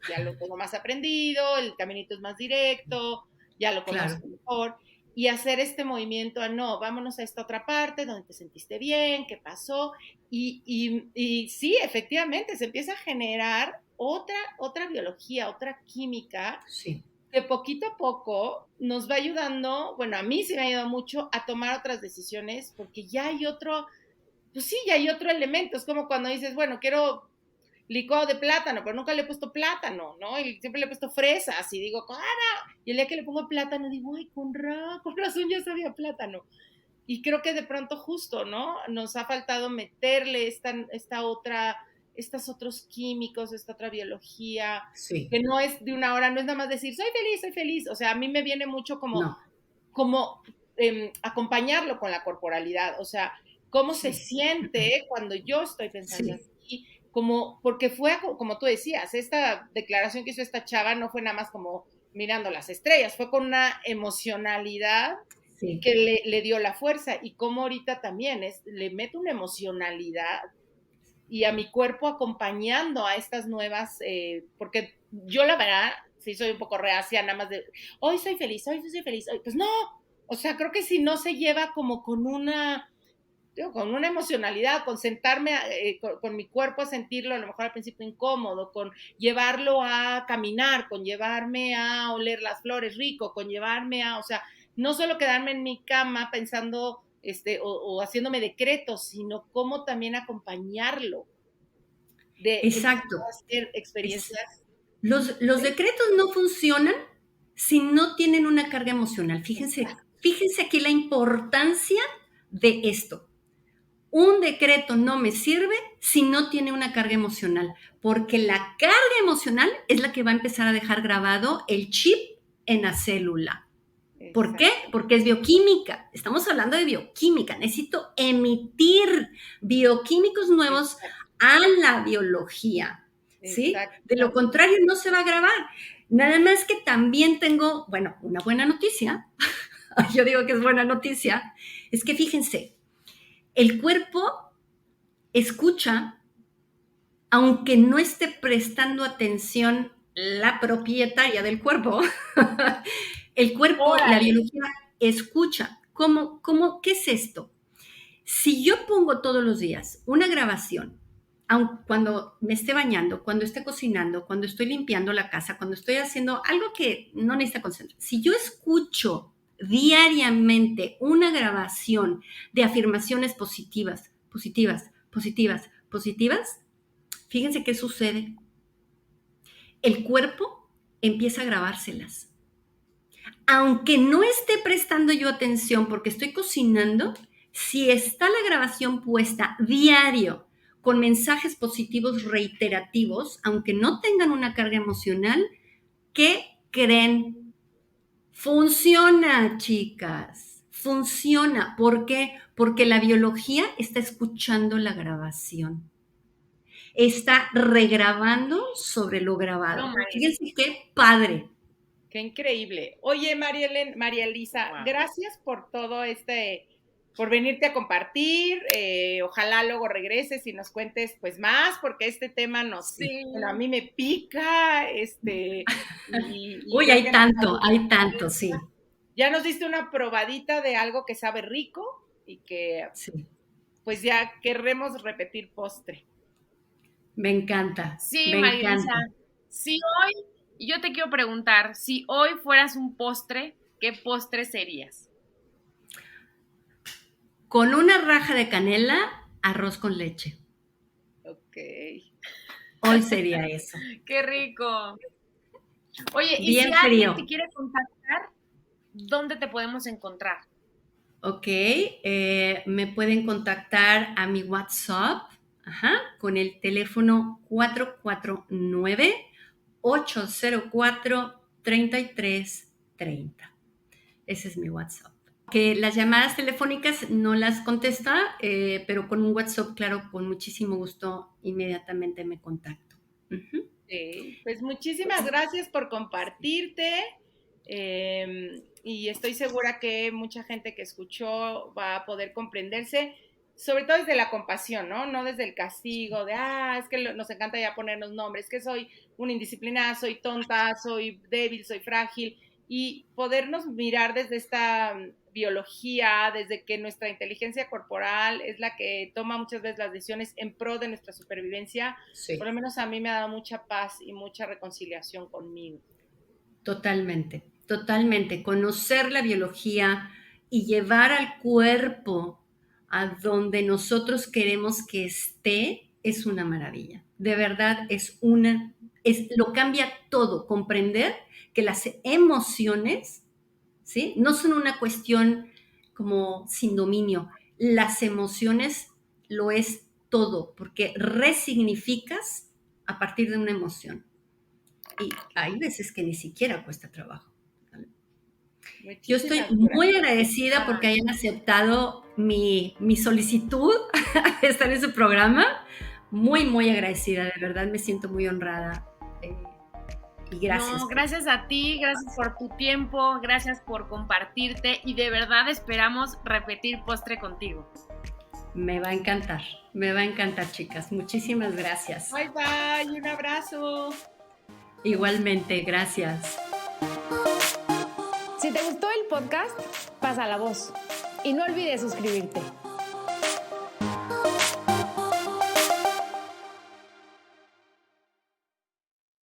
Ya lo tengo más aprendido, el caminito es más directo, ya lo conozco mejor, y hacer este movimiento a, no, vámonos a esta otra parte donde te sentiste bien, qué pasó, y sí, efectivamente, se empieza a generar otra biología, otra química, que poquito a poco nos va ayudando, bueno, a mí sí me ha ayudado mucho a tomar otras decisiones, porque ya hay otro, pues sí, ya hay otro elemento, es como cuando dices, bueno, quiero licuado de plátano, pero nunca le he puesto plátano, ¿no? Y siempre le he puesto fresas, y digo, ¡ah! Y el día que le pongo plátano, digo, ay, con razón ya sabía plátano. Y creo que de pronto justo, ¿no? Nos ha faltado meterle estos otros químicos, esta otra biología, que no es de una hora, no es nada más decir, soy feliz. O sea, a mí me viene mucho como acompañarlo con la corporalidad, o sea, cómo se siente cuando yo estoy pensando así, porque fue, como tú decías, esta declaración que hizo esta chava no fue nada más como mirando las estrellas, fue con una emocionalidad que le dio la fuerza, y como ahorita también le meto una emocionalidad y a mi cuerpo acompañando a estas nuevas, porque yo la verdad sí soy un poco reacia, nada más de, hoy soy feliz, hoy pues no, o sea, creo que si no se lleva como con una emocionalidad, con sentarme con mi cuerpo a sentirlo, a lo mejor al principio incómodo, con llevarlo a caminar, con llevarme a oler las flores rico, con llevarme a, o sea, no solo quedarme en mi cama pensando o haciéndome decretos, sino cómo también acompañarlo. Exacto. Hacer experiencias. Los decretos no funcionan si no tienen una carga emocional. Fíjense aquí la importancia de esto. Un decreto no me sirve si no tiene una carga emocional, porque la carga emocional es la que va a empezar a dejar grabado el chip en la célula. ¿Por qué? Porque es bioquímica. Estamos hablando de bioquímica. Necesito emitir bioquímicos nuevos a la biología, ¿sí? De lo contrario, no se va a grabar. Nada más que también tengo, bueno, una buena noticia. Yo digo que es buena noticia. Es que fíjense, el cuerpo escucha, aunque no esté prestando atención la propietaria del cuerpo. El cuerpo, la biología, escucha. ¿Qué es esto? Si yo pongo todos los días una grabación, cuando me esté bañando, cuando esté cocinando, cuando estoy limpiando la casa, cuando estoy haciendo algo que no necesita concentración, si yo escucho diariamente una grabación de afirmaciones positivas, fíjense qué sucede. El cuerpo empieza a grabárselas. Aunque no esté prestando yo atención porque estoy cocinando, si está la grabación puesta diario con mensajes positivos reiterativos, aunque no tengan una carga emocional, ¿qué creen? Funciona, chicas, funciona. ¿Por qué? Porque la biología está escuchando la grabación. Está regrabando sobre lo grabado. Fíjense qué padre. Qué increíble. Oye, María Elisa, wow. Gracias por todo por venirte a compartir. Ojalá luego regreses y nos cuentes pues más, porque este tema bueno, a mí me pica. Uy, hay tanto, sí. Ya nos diste una probadita de algo que sabe rico y que pues ya querremos repetir postre. Me encanta. Sí, María Elisa. Sí, yo te quiero preguntar, si hoy fueras un postre, ¿qué postre serías? Con una raja de canela, arroz con leche. Ok. Hoy sería eso. ¡Qué rico! Oye, y bien si frío. Alguien te quiere contactar, ¿dónde te podemos encontrar? Ok, me pueden contactar a mi WhatsApp, con el teléfono 449-804-3330. Ese es mi WhatsApp. Que las llamadas telefónicas no las contesta, pero con un WhatsApp, claro, con muchísimo gusto, inmediatamente me contacto. Uh-huh. Sí, pues muchísimas gracias por compartirte. Y estoy segura que mucha gente que escuchó va a poder comprenderse, sobre todo desde la compasión, ¿no? No desde el castigo de, es que nos encanta ya ponernos nombres, que soy una indisciplinada, soy tonta, soy débil, soy frágil, y podernos mirar desde esta biología, desde que nuestra inteligencia corporal es la que toma muchas veces las decisiones en pro de nuestra supervivencia. Sí. Por lo menos a mí me ha dado mucha paz y mucha reconciliación conmigo. Totalmente. Conocer la biología y llevar al cuerpo a donde nosotros queremos que esté es una maravilla. De verdad, lo cambia todo. Comprender que las emociones, ¿sí?, no son una cuestión como sin dominio. Las emociones lo es todo, porque resignificas a partir de una emoción. Y hay veces que ni siquiera cuesta trabajo. Yo estoy muy agradecida porque hayan aceptado mi solicitud de estar en su programa. Muy, muy agradecida, de verdad me siento muy honrada. Y gracias. No, gracias a ti, gracias por tu tiempo, gracias por compartirte y de verdad esperamos repetir postre contigo. Me va a encantar, chicas. Muchísimas gracias. Bye, bye, un abrazo. Igualmente, gracias. Si te gustó el podcast, pasa la voz y no olvides suscribirte.